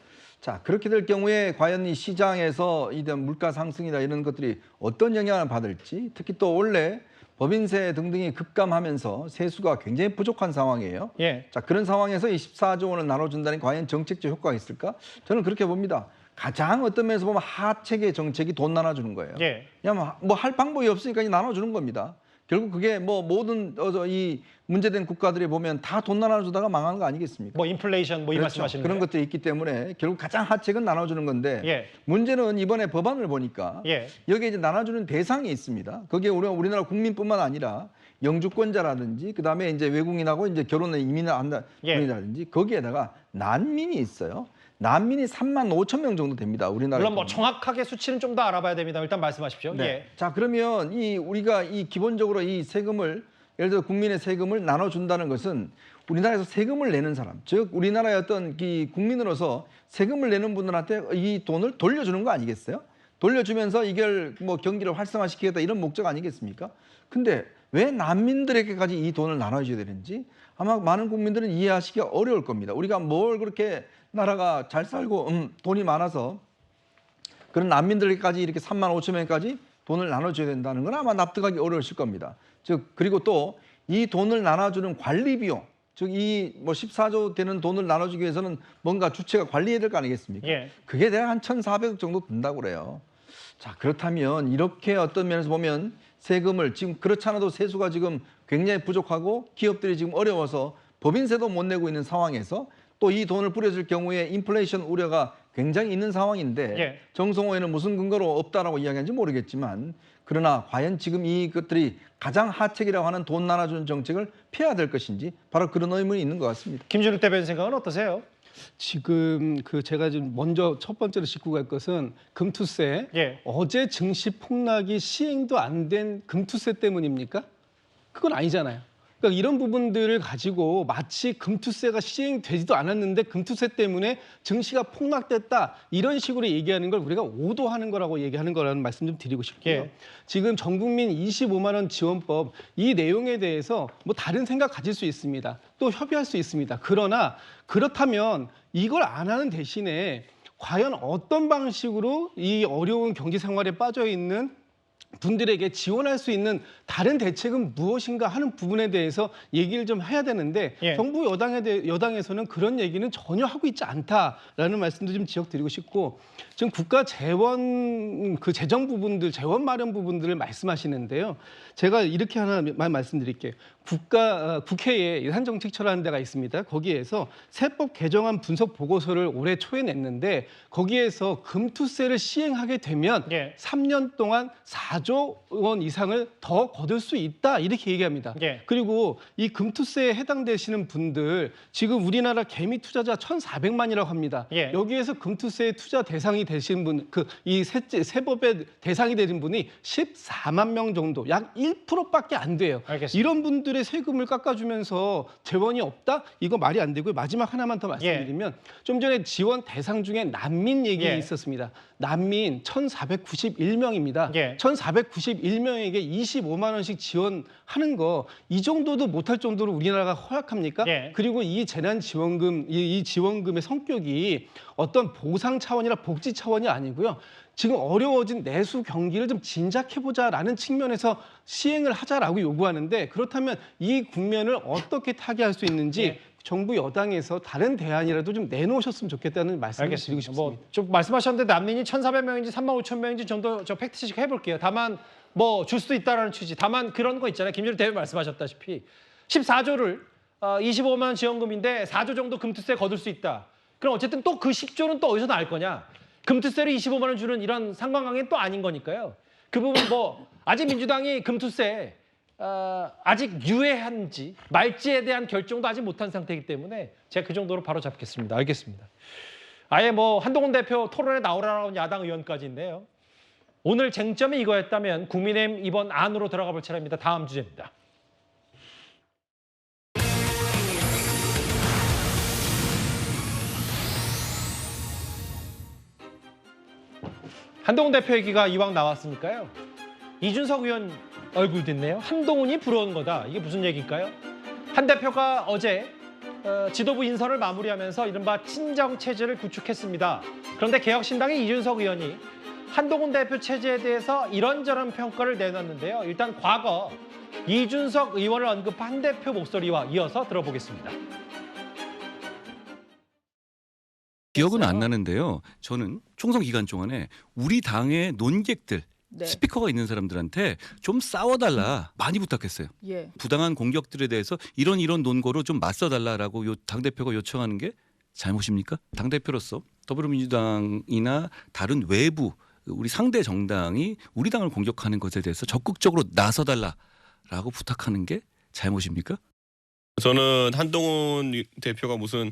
자, 그렇게 될 경우에 과연 이 시장에서 이런 물가 상승이나 이런 것들이 어떤 영향을 받을지, 특히 또 원래 법인세 등등이 급감하면서 세수가 굉장히 부족한 상황이에요. 예. 자, 그런 상황에서 이 14조 원을 나눠준다는 과연 정책적 효과가 있을까? 저는 그렇게 봅니다. 가장 어떤 면에서 보면 하책의 정책이 돈 나눠주는 거예요. 예. 그냥 뭐 할 방법이 없으니까 나눠주는 겁니다. 결국 그게 뭐 모든 이 문제된 국가들이 보면 다 돈 나눠주다가 망한 거 아니겠습니까? 뭐 인플레이션 뭐 이 그렇죠. 말씀하시는 그런 거예요? 것들이 있기 때문에 결국 가장 하책은 나눠주는 건데 예. 문제는 이번에 법안을 보니까 예. 여기에 이제 나눠주는 대상이 있습니다. 거기에 우리나라 국민뿐만 아니라 영주권자라든지 그다음에 이제 외국인하고 이제 결혼에 이민을 한다 분이라든지 거기에다가 난민이 있어요. 난민이 3만 5천 명 정도 됩니다. 우리나라에. 물론 뭐 정확하게 수치는 좀 더 알아봐야 됩니다. 일단 말씀하십시오. 네. 예. 자, 그러면 우리가 기본적으로 이 세금을 예를 들어 국민의 세금을 나눠준다는 것은 우리나라에서 세금을 내는 사람, 즉 우리나라의 어떤 국민으로서 세금을 내는 분들한테 이 돈을 돌려주는 거 아니겠어요? 돌려주면서 이걸 뭐 경기를 활성화시키겠다 이런 목적 아니겠습니까? 근데 왜 난민들에게까지 이 돈을 나눠줘야 되는지 아마 많은 국민들은 이해하시기가 어려울 겁니다. 우리가 뭘 그렇게 나라가 잘 살고 돈이 많아서 그런 난민들에게까지 이렇게 3만 5천 명까지 돈을 나눠줘야 된다는 건 아마 납득하기 어려우실 겁니다. 즉 그리고 또 이 돈을 나눠주는 관리 비용, 즉 이 뭐 14조 되는 돈을 나눠주기 위해서는 뭔가 주체가 관리해야 될 거 아니겠습니까? 예. 그게 대략 한 1,400억 정도 든다고 그래요. 자, 그렇다면 이렇게 어떤 면에서 보면 세금을 지금 그렇지 않아도 세수가 지금 굉장히 부족하고 기업들이 지금 어려워서 법인세도 못 내고 있는 상황에서 또 이 돈을 뿌려줄 경우에 인플레이션 우려가 굉장히 있는 상황인데 예. 정성호 의원은 무슨 근거로 없다라고 이야기하는지 모르겠지만 그러나 과연 지금 이것들이 가장 하책이라고 하는 돈 나눠주는 정책을 펴야 될 것인지 바로 그런 의문이 있는 것 같습니다. 김준욱 대변인 생각은 어떠세요? 지금 제가 지금 먼저 첫 번째로 짚고 갈 것은 금투세. 예. 어제 증시 폭락이 시행도 안 된 금투세 때문입니까? 그건 아니잖아요. 그러니까 이런 부분들을 가지고 마치 금투세가 시행되지도 않았는데 금투세 때문에 증시가 폭락됐다 이런 식으로 얘기하는 걸 우리가 오도하는 거라고 얘기하는 거라는 말씀 좀 드리고 싶고요. 예. 지금 전국민 25만 원 지원법 이 내용에 대해서 뭐 다른 생각 가질 수 있습니다. 또 협의할 수 있습니다. 그러나 그렇다면 이걸 안 하는 대신에 과연 어떤 방식으로 이 어려운 경제 생활에 빠져 있는 분들에게 지원할 수 있는 다른 대책은 무엇인가 하는 부분에 대해서 얘기를 좀 해야 되는데 예. 정부 여당에서는 그런 얘기는 전혀 하고 있지 않다라는 말씀도 좀 지적드리고 싶고 지금 국가 재원 재정 부분들 재원 마련 부분들을 말씀하시는데요. 제가 이렇게 하나만 말씀드릴게요. 국회에 예산정책처라는 데가 있습니다. 거기에서 세법 개정안 분석 보고서를 올해 초에 냈는데 거기에서 금투세를 시행하게 되면 3년 동안 4조 원 이상을 더 거둘 수 있다 이렇게 얘기합니다. 그리고 이 금투세에 해당되시는 분들 지금 우리나라 개미 투자자 1,400만이라고 합니다. 여기에서 금투세 투자 대상이 되신 분, 이 세법의 대상이 되는 분이 14만 명 정도, 약 1%밖에 안 돼요. 알겠습니다. 이런 분들의 세금을 깎아주면서 재원이 없다? 이거 말이 안 되고요. 마지막 하나만 더 말씀드리면 좀 전에 지원 대상 중에 난민 얘기 있었습니다. 난민 1,491명입니다. 1,491명에게 25만 원씩 지원하는 거 이 정도도 못할 정도로 우리나라가 허약합니까? 그리고 이 재난지원금, 이 지원금의 성격이 어떤 보상 차원이나 복지 차원이 아니고요. 지금 어려워진 내수 경기를 좀 진작해보자라는 측면에서 시행을 하자라고 요구하는데 그렇다면 이 국면을 어떻게 타개할 수 있는지 정부 여당에서 다른 대안이라도 좀 내놓으셨으면 좋겠다는 말씀을 드리고 싶습니다. 좀 말씀하셨는데 난민이 1,400명인지 3만 5천 명인지 좀 더 팩트체크 해볼게요. 다만 뭐 줄 수도 있다라는 취지. 다만 그런 거 있잖아요. 김준일 대표 말씀하셨다시피 14조를 25만 원 지원금인데 4조 정도 금투세 거둘 수 있다. 그럼 어쨌든 또 그 10조는 또 어디서 나올 거냐? 금투세를 25만 원 주는 이런 상관관계는 또 아닌 거니까요. 그 부분 뭐 아직 민주당이 금투세 아직 유예한지 말지에 대한 결정도 아직 못한 상태이기 때문에 제가 그 정도로 바로 잡겠습니다. 알겠습니다. 아예 뭐 한동훈 대표 토론에 나오라는 야당 의원까지 있네요. 오늘 쟁점이 이거였다면 국민의힘 이번 안으로 들어가 볼 차례입니다. 다음 주제입니다. 한동훈 대표 얘기가 이왕 나왔으니까요. 이준석 의원 얼굴도 있네요. 한동훈이 부러운 거다. 이게 무슨 얘기일까요? 한 대표가 어제 지도부 인선을 마무리하면서 이른바 친정 체제를 구축했습니다. 그런데 개혁신당의 이준석 의원이 한동훈 대표 체제에 대해서 이런저런 평가를 내놨는데요. 일단 과거 이준석 의원을 언급한 한 대표 목소리와 이어서 들어보겠습니다. 기억은 안 나는데요. 저는 총선 기간 동안에 우리 당의 논객들, 네. 스피커가 있는 사람들한테 좀 싸워달라 많이 부탁했어요. 예. 부당한 공격들에 대해서 이런 논거로 좀 맞서달라라고 당대표가 요청하는 게 잘못입니까? 당대표로서 더불어민주당이나 다른 외부 우리 상대 정당이 우리 당을 공격하는 것에 대해서 적극적으로 나서달라라고 부탁하는 게 잘못입니까? 저는 한동훈 대표가 무슨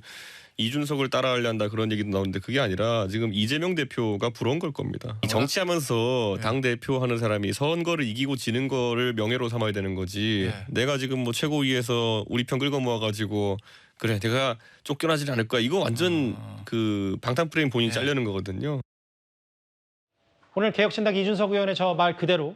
이준석을 따라하려 한다 그런 얘기도 나오는데 그게 아니라 지금 이재명 대표가 부러운 걸 겁니다. 정치하면서 당대표 하는 사람이 선거를 이기고 지는 거를 명예로 삼아야 되는 거지. 내가 지금 뭐 최고위에서 우리 편 끌고 모아가지고 그래 내가 쫓겨나질 않을 거야. 이거 완전 그 방탄 프레임 본인이 잘려는 거거든요. 오늘 개혁신당 이준석 의원의 저 말 그대로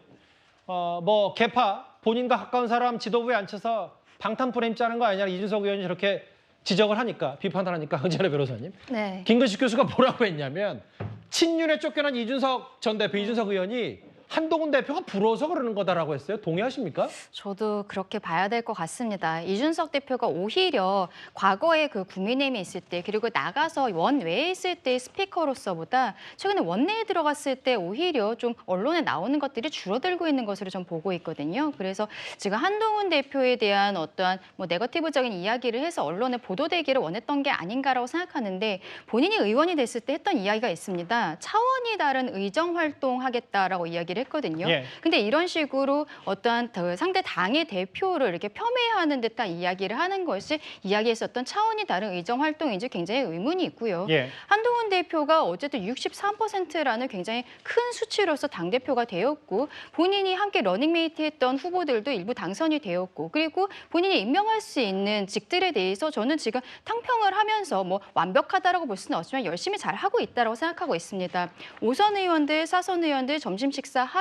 뭐 개파 본인과 가까운 사람 지도부에 앉혀서 방탄 프레임 짜는 거 아니냐 이준석 의원이 저렇게 지적을 하니까 비판을 하니까 황진아 변호사님. 네. 김근식 교수가 뭐라고 했냐면 친윤에 쫓겨난 이준석 전 대표 이준석 의원이 한동훈 대표가 부러워서 그러는 거다라고 했어요. 동의하십니까? 저도 그렇게 봐야 될 것 같습니다. 이준석 대표가 오히려 과거에 그 국민의힘에 있을 때 그리고 나가서 원외에 있을 때 스피커로서보다 최근에 원내에 들어갔을 때 오히려 좀 언론에 나오는 것들이 줄어들고 있는 것으로 좀 보고 있거든요. 그래서 지금 한동훈 대표에 대한 어떠한 뭐 네거티브적인 이야기를 해서 언론에 보도되기를 원했던 게 아닌가라고 생각하는데 본인이 의원이 됐을 때 했던 이야기가 있습니다. 차원이 다른 의정 활동하겠다라고 이야기를 했거든요. 예. 근데 이런 식으로 어떠한 상대 당의 대표를 이렇게 폄훼하는 듯한 이야기를 하는 것이 이야기했었던 차원이 다른 의정 활동인지 굉장히 의문이 있고요. 예. 한동훈 대표가 어쨌든 63%라는 굉장히 큰 수치로서 당대표가 되었고 본인이 함께 러닝메이트 했던 후보들도 일부 당선이 되었고 그리고 본인이 임명할 수 있는 직들에 대해서 저는 지금 탕평을 하면서 뭐 완벽하다라고 볼 수는 없지만 열심히 잘 하고 있다라고 생각하고 있습니다. 5선 의원들, 4선 의원들 점심 식사하면서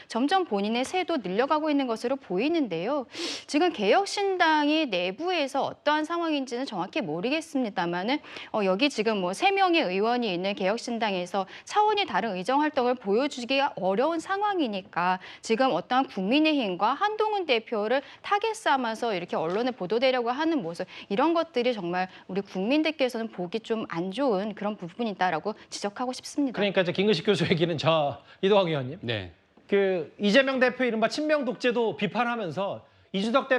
점점 본인의 세도 늘려가고 있는 것으로 보이는데요. 지금 개혁신당이 내부에서 어떠한 상황인지는 정확히 모르겠습니다만은 여기 지금 뭐 3명의 의원이 있는 개혁신당에서 차원이 다른 의정 활동을 보여주기가 어려운 상황이니까 지금 어떠한 국민의힘과 한동훈 대표를 타겟 삼아서 이렇게 언론에 보도되려고 하는 모습 이런 것들이 정말 우리 국민들께서는 보기 좀 안 좋은 그런 부분이다라고 지적하고 싶습니다. 그러니까 이제 김근식 교수 얘기는 저 이동학 의원님. 네. 그 이재명 대표 이른바 친명 독재도 비판하면서 이준석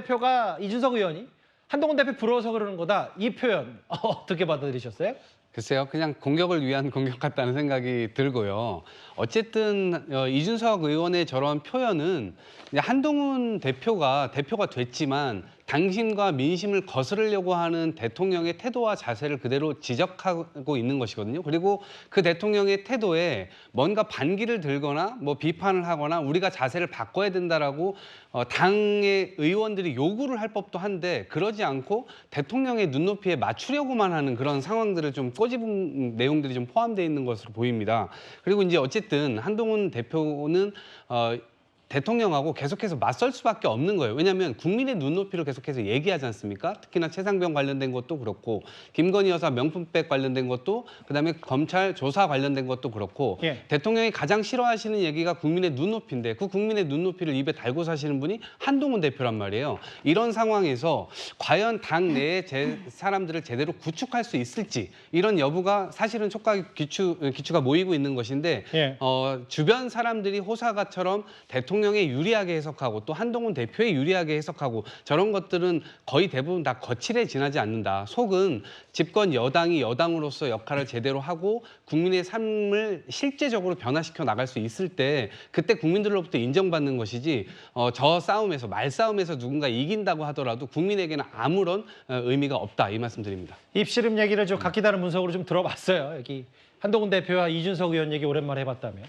의원이 한동훈 대표 부러워서 그러는 거다. 이 표현 어떻게 받아들이셨어요? 글쎄요. 그냥 공격을 위한 공격 같다는 생각이 들고요. 어쨌든 이준석 의원의 저런 표현은 한동훈 대표가 됐지만 당신과 민심을 거스르려고 하는 대통령의 태도와 자세를 그대로 지적하고 있는 것이거든요. 그리고 그 대통령의 태도에 뭔가 반기를 들거나 뭐 비판을 하거나 우리가 자세를 바꿔야 된다라고 당의 의원들이 요구를 할 법도 한데 그러지 않고 대통령의 눈높이에 맞추려고만 하는 그런 상황들을 좀 꼬집은 내용들이 좀 포함되어 있는 것으로 보입니다. 그리고 이제 어쨌든 한동훈 대표는 대통령하고 계속해서 맞설 수밖에 없는 거예요. 왜냐하면 국민의 눈높이를 계속해서 얘기하지 않습니까? 특히나 최상병 관련된 것도 그렇고 김건희 여사 명품백 관련된 것도 그다음에 검찰 조사 관련된 것도 그렇고 대통령이 가장 싫어하시는 얘기가 국민의 눈높이인데 그 국민의 눈높이를 입에 달고 사시는 분이 한동훈 대표란 말이에요. 이런 상황에서 과연 당 내에 사람들을 제대로 구축할 수 있을지 이런 여부가 사실은 촉각 기추가 모이고 있는 것인데 주변 사람들이 호사가처럼 대통령 대통령에 유리하게 해석하고 또 한동훈 대표에 유리하게 해석하고 저런 것들은 거의 대부분 다 거칠에 지나지 않는다. 속은 집권 여당이 여당으로서 역할을 제대로 하고 국민의 삶을 실제적으로 변화시켜 나갈 수 있을 때 그때 국민들로부터 인정받는 것이지 저 싸움에서 말싸움에서 누군가 이긴다고 하더라도 국민에게는 아무런 의미가 없다 이 말씀드립니다. 입씨름 얘기를 좀 각기 다른 분석으로 좀 들어봤어요. 여기 한동훈 대표와 이준석 의원 얘기 오랜만에 해봤다면.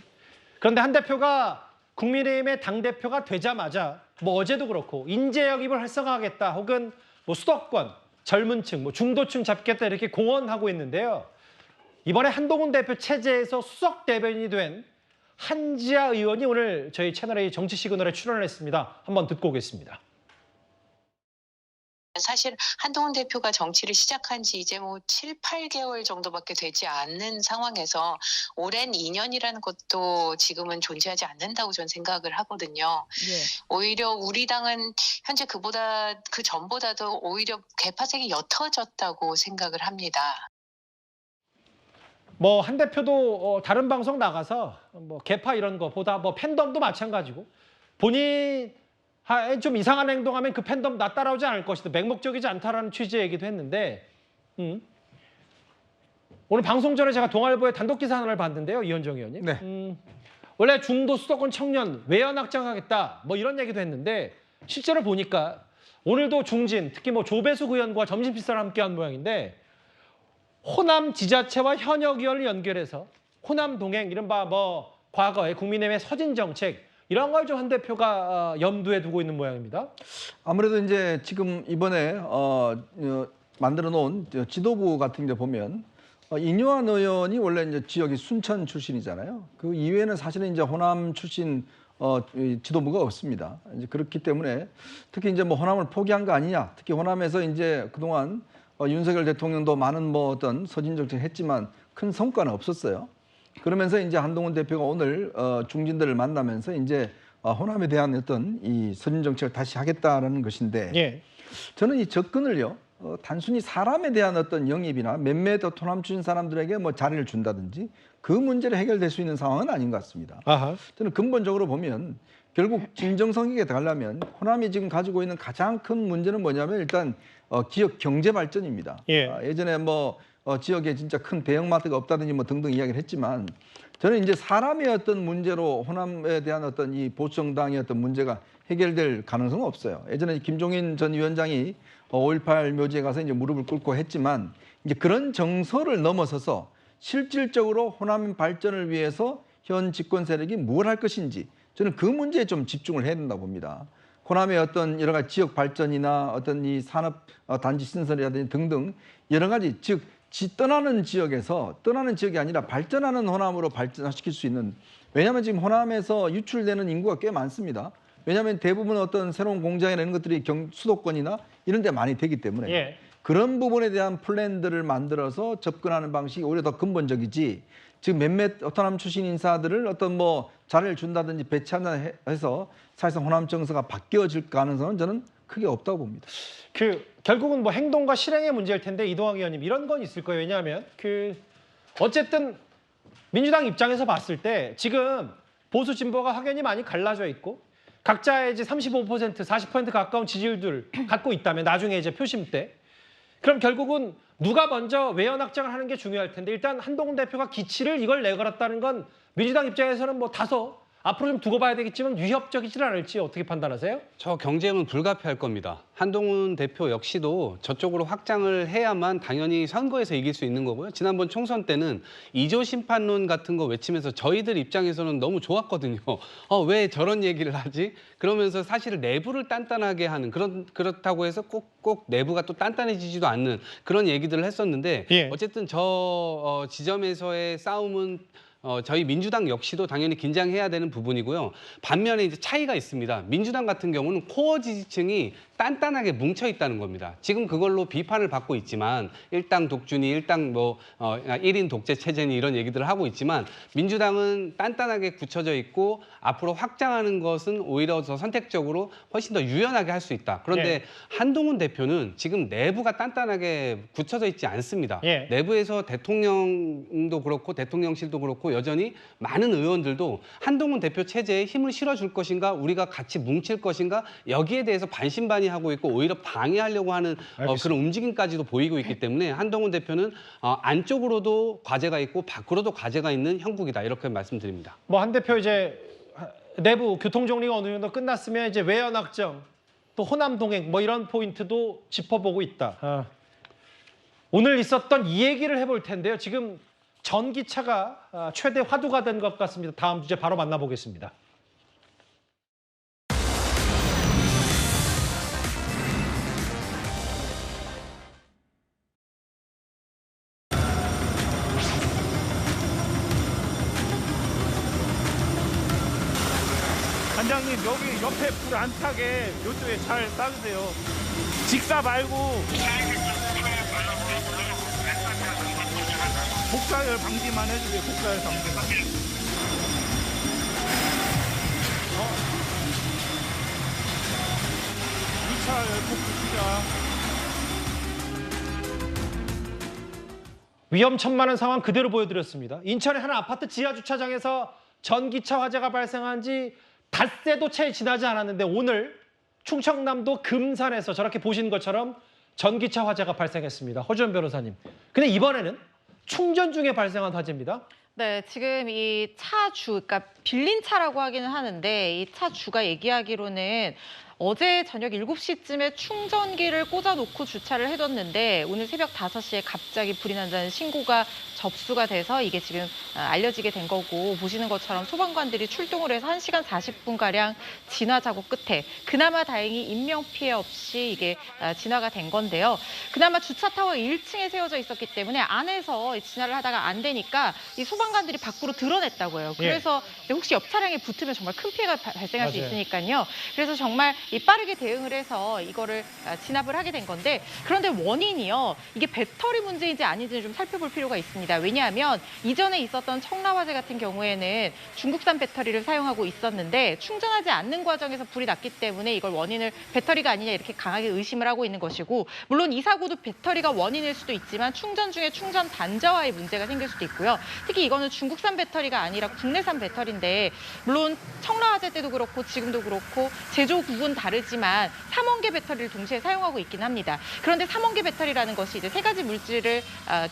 그런데 한 대표가 국민의힘의 당대표가 되자마자 뭐 어제도 그렇고 인재 영입을 활성화하겠다 혹은 뭐 수도권, 젊은 층, 뭐 중도층 잡겠다 이렇게 공언하고 있는데요. 이번에 한동훈 대표 체제에서 수석 대변인이 된 한지아 의원이 오늘 저희 채널A 정치 시그널에 출연을 했습니다. 한번 듣고 오겠습니다. 사실 한동훈 대표가 정치를 시작한 지 이제 뭐 7, 8개월 정도밖에 되지 않는 상황에서 오랜 인연이라는 것도 지금은 존재하지 않는다고 저는 생각을 하거든요. 오히려 우리 당은 현재 그 전보다도 오히려 개파색이 옅어졌다고 생각을 합니다. 뭐 한 대표도 다른 방송 나가서 뭐 개파 이런 거보다 뭐 팬덤도 마찬가지고 본인 좀 이상한 행동하면 그 팬덤 나 따라오지 않을 것이다. 맹목적이지 않다라는 취지의 얘기도 했는데 오늘 방송 전에 제가 동아일보의 단독 기사 하나를 봤는데요. 이현정 의원님. 네. 원래 중도 수도권 청년 외연 확장하겠다 뭐 이런 얘기도 했는데 실제로 보니까 오늘도 중진 특히 뭐 조배숙 의원과 점심 식사를 함께한 모양인데 호남 지자체와 현역 의원을 연결해서 호남 동행 이른바 뭐 과거의 국민의힘의 서진 정책 이런 걸 좀 한 대표가 염두에 두고 있는 모양입니다. 아무래도 이제 지금 이번에 만들어 놓은 지도부 같은 데 보면 인요한 의원이 원래 이제 지역이 순천 출신이잖아요. 그 이외에는 사실은 이제 호남 출신 지도부가 없습니다. 이제 그렇기 때문에 특히 이제 뭐 호남을 포기한 거 아니냐. 특히 호남에서 이제 그동안 윤석열 대통령도 많은 뭐 어떤 서진 정책 했지만 큰 성과는 없었어요. 그러면서 이제 한동훈 대표가 오늘 중진들을 만나면서 이제 호남에 대한 어떤 이 서진 정책을 다시 하겠다라는 것인데 저는 이 접근을요 단순히 사람에 대한 어떤 영입이나 몇몇 호남 출신 사람들에게 뭐 자리를 준다든지 그 문제를 해결될 수 있는 상황은 아닌 것 같습니다. 저는 근본적으로 보면 결국 진정성에게 가려면 호남이 지금 가지고 있는 가장 큰 문제는 뭐냐면 일단 지역 경제 발전입니다. 예전에 뭐 지역에 진짜 큰 대형마트가 없다든지 뭐 등등 이야기를 했지만 저는 이제 사람의 어떤 문제로 호남에 대한 어떤 이 보수정당의 어떤 문제가 해결될 가능성은 없어요. 예전에 김종인 전 위원장이 5.18 묘지에 가서 이제 무릎을 꿇고 했지만 이제 그런 정서를 넘어서서 실질적으로 호남 발전을 위해서 현 집권 세력이 뭘 할 것인지 저는 그 문제에 좀 집중을 해야 된다고 봅니다. 호남의 어떤 여러 가지 지역 발전이나 어떤 이 산업 단지 신설이라든지 등등 여러 가지 즉 떠나는 지역이 아니라 발전하는 호남으로 발전시킬 수 있는 왜냐하면 지금 호남에서 유출되는 인구가 꽤 많습니다. 왜냐하면 대부분 어떤 새로운 공장이나 이런 것들이 수도권이나 이런 데 많이 되기 때문에 그런 부분에 대한 플랜들을 만들어서 접근하는 방식이 오히려 더 근본적이지 지금 몇몇 호남 출신 인사들을 어떤 뭐 자리를 준다든지 배치한다 해서 사실상 호남 정서가 바뀌어질 가능성은 저는 크게 없다고 봅니다. 결국은 뭐 행동과 실행의 문제일 텐데 이동학 의원님 이런 건 있을 거예요. 왜냐하면 어쨌든 민주당 입장에서 봤을 때 지금 보수 진보가 확연히 많이 갈라져 있고 각자의 이제 35%, 40% 가까운 지지율들 갖고 있다면 나중에 이제 표심 때 그럼 결국은 누가 먼저 외연 확장을 하는 게 중요할 텐데 일단 한동훈 대표가 기치를 이걸 내걸었다는 건 민주당 입장에서는 뭐 다소 앞으로 좀 두고 봐야 되겠지만 위협적이지 않을지 어떻게 판단하세요? 저 경제는 불가피할 겁니다. 한동훈 대표 역시도 저쪽으로 확장을 해야만 당연히 선거에서 이길 수 있는 거고요. 지난번 총선 때는 2조 심판론 같은 거 외치면서 저희들 입장에서는 너무 좋았거든요. 왜 저런 얘기를 하지? 그러면서 사실 내부를 단단하게 하는 그렇다고 해서 꼭 내부가 또 단단해지지도 않는 그런 얘기들을 했었는데 어쨌든 저 지점에서의 싸움은 저희 민주당 역시도 당연히 긴장해야 되는 부분이고요. 반면에 이제 차이가 있습니다. 민주당 같은 경우는 코어 지지층이 단단하게 뭉쳐 있다는 겁니다. 지금 그걸로 비판을 받고 있지만 일당 독주니 일당 1인 독재 체제니 이런 얘기들을 하고 있지만 민주당은 단단하게 굳혀져 있고 앞으로 확장하는 것은 오히려 더 선택적으로 훨씬 더 유연하게 할 수 있다. 그런데 한동훈 대표는 지금 내부가 단단하게 굳혀져 있지 않습니다. 내부에서 대통령도 그렇고 대통령실도 그렇고 않고 여전히 많은 의원들도 한동훈 대표 체제에 힘을 실어줄 것인가, 우리가 같이 뭉칠 것인가, 여기에 대해서 반신반의하고 있고 오히려 방해하려고 하는 그런 움직임까지도 보이고 있기 때문에 한동훈 대표는 안쪽으로도 과제가 있고 밖으로도 과제가 있는 형국이다, 이렇게 말씀드립니다. 뭐 한 대표 이제 내부 교통 정리가 어느 정도 끝났으면 이제 외연 확정, 또 호남 동행 뭐 이런 포인트도 짚어보고 있다. 오늘 있었던 이 얘기를 해볼 텐데요. 지금 전기차가 최대 화두가 된 것 같습니다. 다음 주제 바로 만나보겠습니다. 단장님, 여기 옆에 불 안 타게 이쪽에 잘 따주세요. 직사 말고 복사열 방지만 해주세요. 복사열 방지만. 이 차 열폭 주시자. 위험천만한 상황 그대로 보여드렸습니다. 인천의 한 아파트 지하 주차장에서 전기차 화재가 발생한 지 닷새도 채 지나지 않았는데 오늘 충청남도 금산에서 저렇게 보신 것처럼 전기차 화재가 발생했습니다. 허주연 변호사님. 근데 이번에는 충전 중에 발생한 화재입니다. 네, 지금 이 차주, 그러니까 빌린 차라고 하기는 하는데 이 차주가 얘기하기로는 어제 저녁 7시쯤에 충전기를 꽂아놓고 주차를 해뒀는데 오늘 새벽 5시에 갑자기 불이 난다는 신고가 접수가 돼서 이게 지금 알려지게 된 거고, 보시는 것처럼 소방관들이 출동을 해서 1시간 40분가량 진화 작업 끝에 그나마 다행히 인명피해 없이 이게 진화가 된 건데요. 그나마 주차 타워 1층에 세워져 있었기 때문에 안에서 진화를 하다가 안 되니까 이 소방관들이 밖으로 드러냈다고 해요. 그래서 혹시 옆 차량에 붙으면 정말 큰 피해가 발생할 수 있으니까요. 그래서 정말 이 빠르게 대응을 해서 이거를 진압을 하게 된 건데, 그런데 원인이요, 이게 배터리 문제인지 아닌지 좀 살펴볼 필요가 있습니다. 왜냐하면 이전에 있었던 청라화재 같은 경우에는 중국산 배터리를 사용하고 있었는데 충전하지 않는 과정에서 불이 났기 때문에 이걸 원인을 배터리가 아니냐 이렇게 강하게 의심을 하고 있는 것이고, 물론 이 사고도 배터리가 원인일 수도 있지만 충전 중에 충전 단자와의 문제가 생길 수도 있고요. 특히 이거는 중국산 배터리가 아니라 국내산 배터리인데, 물론 청라화재 때도 그렇고 지금도 그렇고 제조국은 다르지만 3원계 배터리를 동시에 사용하고 있긴 합니다. 그런데 3원계 배터리라는 것이 이제 3가지 물질을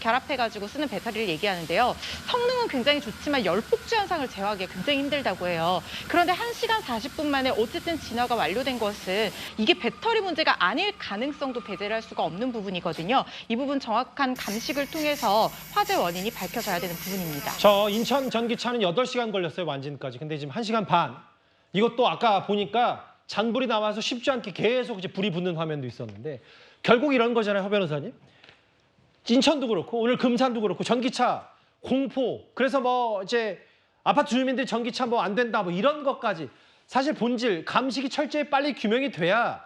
결합해가지고 쓰는 배터리를 얘기하는데요. 성능은 굉장히 좋지만 열폭주 현상을 제어하기가 굉장히 힘들다고 해요. 그런데 1시간 40분 만에 어쨌든 진화가 완료된 것은 이게 배터리 문제가 아닐 가능성도 배제를 할 수가 없는 부분이거든요. 이 부분 정확한 감식을 통해서 화재 원인이 밝혀져야 되는 부분입니다. 저 인천 전기차는 8시간 걸렸어요, 완진까지. 근데 지금 1시간 반. 이것도 아까 보니까 잔불이 나와서 쉽지 않게 계속 이제 불이 붙는 화면도 있었는데, 결국 이런 거잖아요, 허 변호사님. 인천도 그렇고 오늘 금산도 그렇고 전기차 공포. 그래서 뭐 이제 아파트 주민들이 전기차 뭐 안 된다 뭐 이런 것까지, 사실 본질 감식이 철저히 빨리 규명이 돼야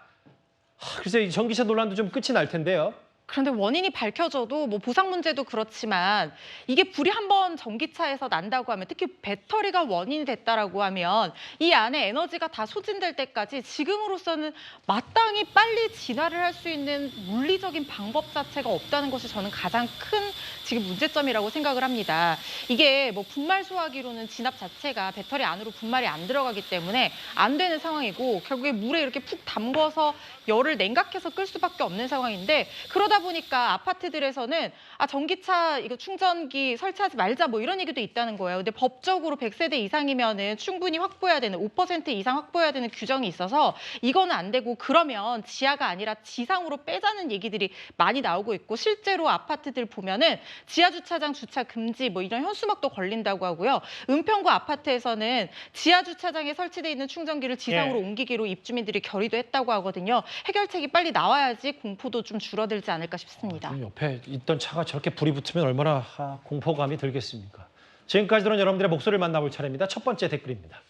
글쎄 이 전기차 논란도 좀 끝이 날 텐데요. 그런데 원인이 밝혀져도 뭐 보상 문제도 그렇지만 이게 불이 한번 전기차에서 난다고 하면, 특히 배터리가 원인이 됐다라고 하면 이 안에 에너지가 다 소진될 때까지 지금으로서는 마땅히 빨리 진화를 할 수 있는 물리적인 방법 자체가 없다는 것이 저는 가장 큰 지금 문제점이라고 생각을 합니다. 이게 뭐 분말 소화기로는 진압 자체가 배터리 안으로 분말이 안 들어가기 때문에 안 되는 상황이고, 결국에 물에 이렇게 푹 담궈서 열을 냉각해서 끌 수밖에 없는 상황인데, 그러다 보니까 아파트들에서는 전기차 이거 충전기 설치하지 말자 뭐 이런 얘기도 있다는 거예요. 근데 법적으로 100세대 이상이면은 충분히 확보해야 되는 5% 이상 확보해야 되는 규정이 있어서 이거는 안 되고, 그러면 지하가 아니라 지상으로 빼자는 얘기들이 많이 나오고 있고, 실제로 아파트들 보면은 지하 주차장 주차 금지 뭐 이런 현수막도 걸린다고 하고요. 은평구 아파트에서는 지하 주차장에 설치돼 있는 충전기를 지상으로 옮기기로 입주민들이 결의도 했다고 하거든요. 해결책이 빨리 나와야지 공포도 좀 줄어들지 않을까 싶습니다. 옆에 있던 차가 저렇게 불이 붙으면 얼마나 공포감이 들겠습니까? 지금까지 들은 여러분들의 목소리를 만나볼 차례입니다. 첫 번째 댓글입니다.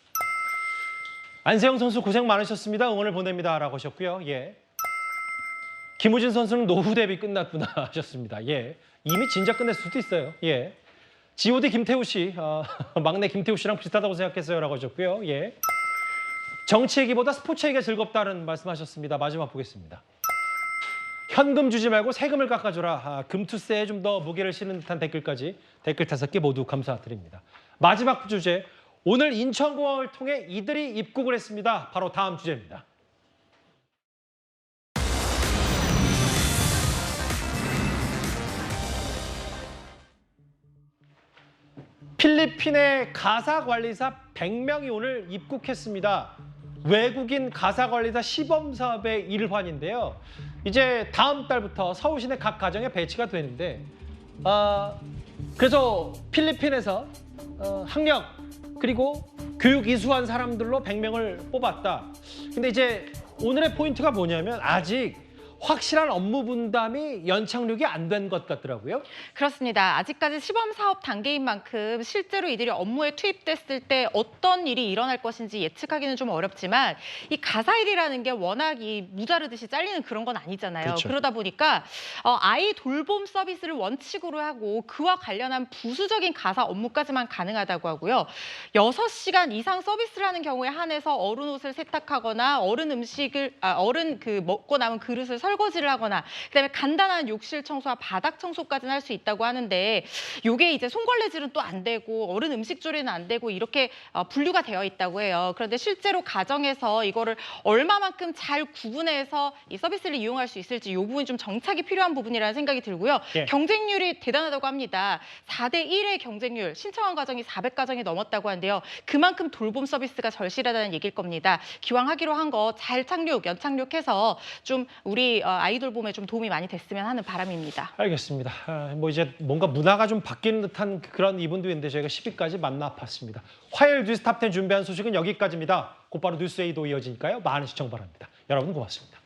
안세영 선수 고생 많으셨습니다. 응원을 보냅니다. 라고 하셨고요. 예. 김우진 선수는 노후 대비 끝났구나 하셨습니다. 예. 이미 진작 끝냈을 수도 있어요. 예. G.O.D 김태우 씨, 막내 김태우 씨랑 비슷하다고 생각했어요. 라고 하셨고요. 예. 정치 얘기보다 스포츠 얘기가 즐겁다는 말씀하셨습니다. 마지막 보겠습니다. 현금 주지 말고 세금을 깎아줘라. 금투세에 좀 더 무게를 실는 듯한 댓글까지 댓글 5개 모두 감사드립니다. 마지막 주제, 오늘 인천공항을 통해 이들이 입국을 했습니다. 바로 다음 주제입니다. 필리핀의 가사관리사 100명이 오늘 입국했습니다. 외국인 가사관리사 시범 사업의 일환인데요. 이제 다음 달부터 서울 시내 각 가정에 배치가 되는데 그래서 필리핀에서 학력 그리고 교육 이수한 사람들로 100명을 뽑았다. 근데 이제 오늘의 포인트가 뭐냐면 아직 확실한 업무 분담이 연착륙이 안 된 것 같더라고요. 그렇습니다. 아직까지 시범 사업 단계인 만큼 실제로 이들이 업무에 투입됐을 때 어떤 일이 일어날 것인지 예측하기는 좀 어렵지만 이 가사일이라는 게 워낙 이 무자르듯이 잘리는 그런 건 아니잖아요. 그렇죠. 그러다 보니까 아이 돌봄 서비스를 원칙으로 하고 그와 관련한 부수적인 가사 업무까지만 가능하다고 하고요. 6시간 이상 서비스를 하는 경우에 한해서 어른 옷을 세탁하거나 어른 그 먹고 남은 그릇을 설거지를 하거나 그다음에 간단한 욕실 청소와 바닥 청소까지는 할 수 있다고 하는데 이게 이제 손걸레질은 또 안 되고 어른 음식 조리는 안 되고 이렇게 분류가 되어 있다고 해요. 그런데 실제로 가정에서 이거를 얼마만큼 잘 구분해서 이 서비스를 이용할 수 있을지 이 부분이 좀 정착이 필요한 부분이라는 생각이 들고요. 예. 경쟁률이 대단하다고 합니다. 4대 1의 경쟁률, 신청한 가정이 400가정이 넘었다고 하는데요. 그만큼 돌봄 서비스가 절실하다는 얘기일 겁니다. 기왕 하기로 한 거 잘 연착륙해서 좀 우리 아이돌 봄에 좀 도움이 많이 됐으면 하는 바람입니다. 알겠습니다. 뭐 이제 뭔가 문화가 좀 바뀌는 듯한 그런 이분도 있는데 저희가 10위까지 만나 봤습니다. 화요일 뉴스 탑10 준비한 소식은 여기까지입니다. 곧바로 뉴스에이도 이어지니까요. 많은 시청 바랍니다. 여러분 고맙습니다.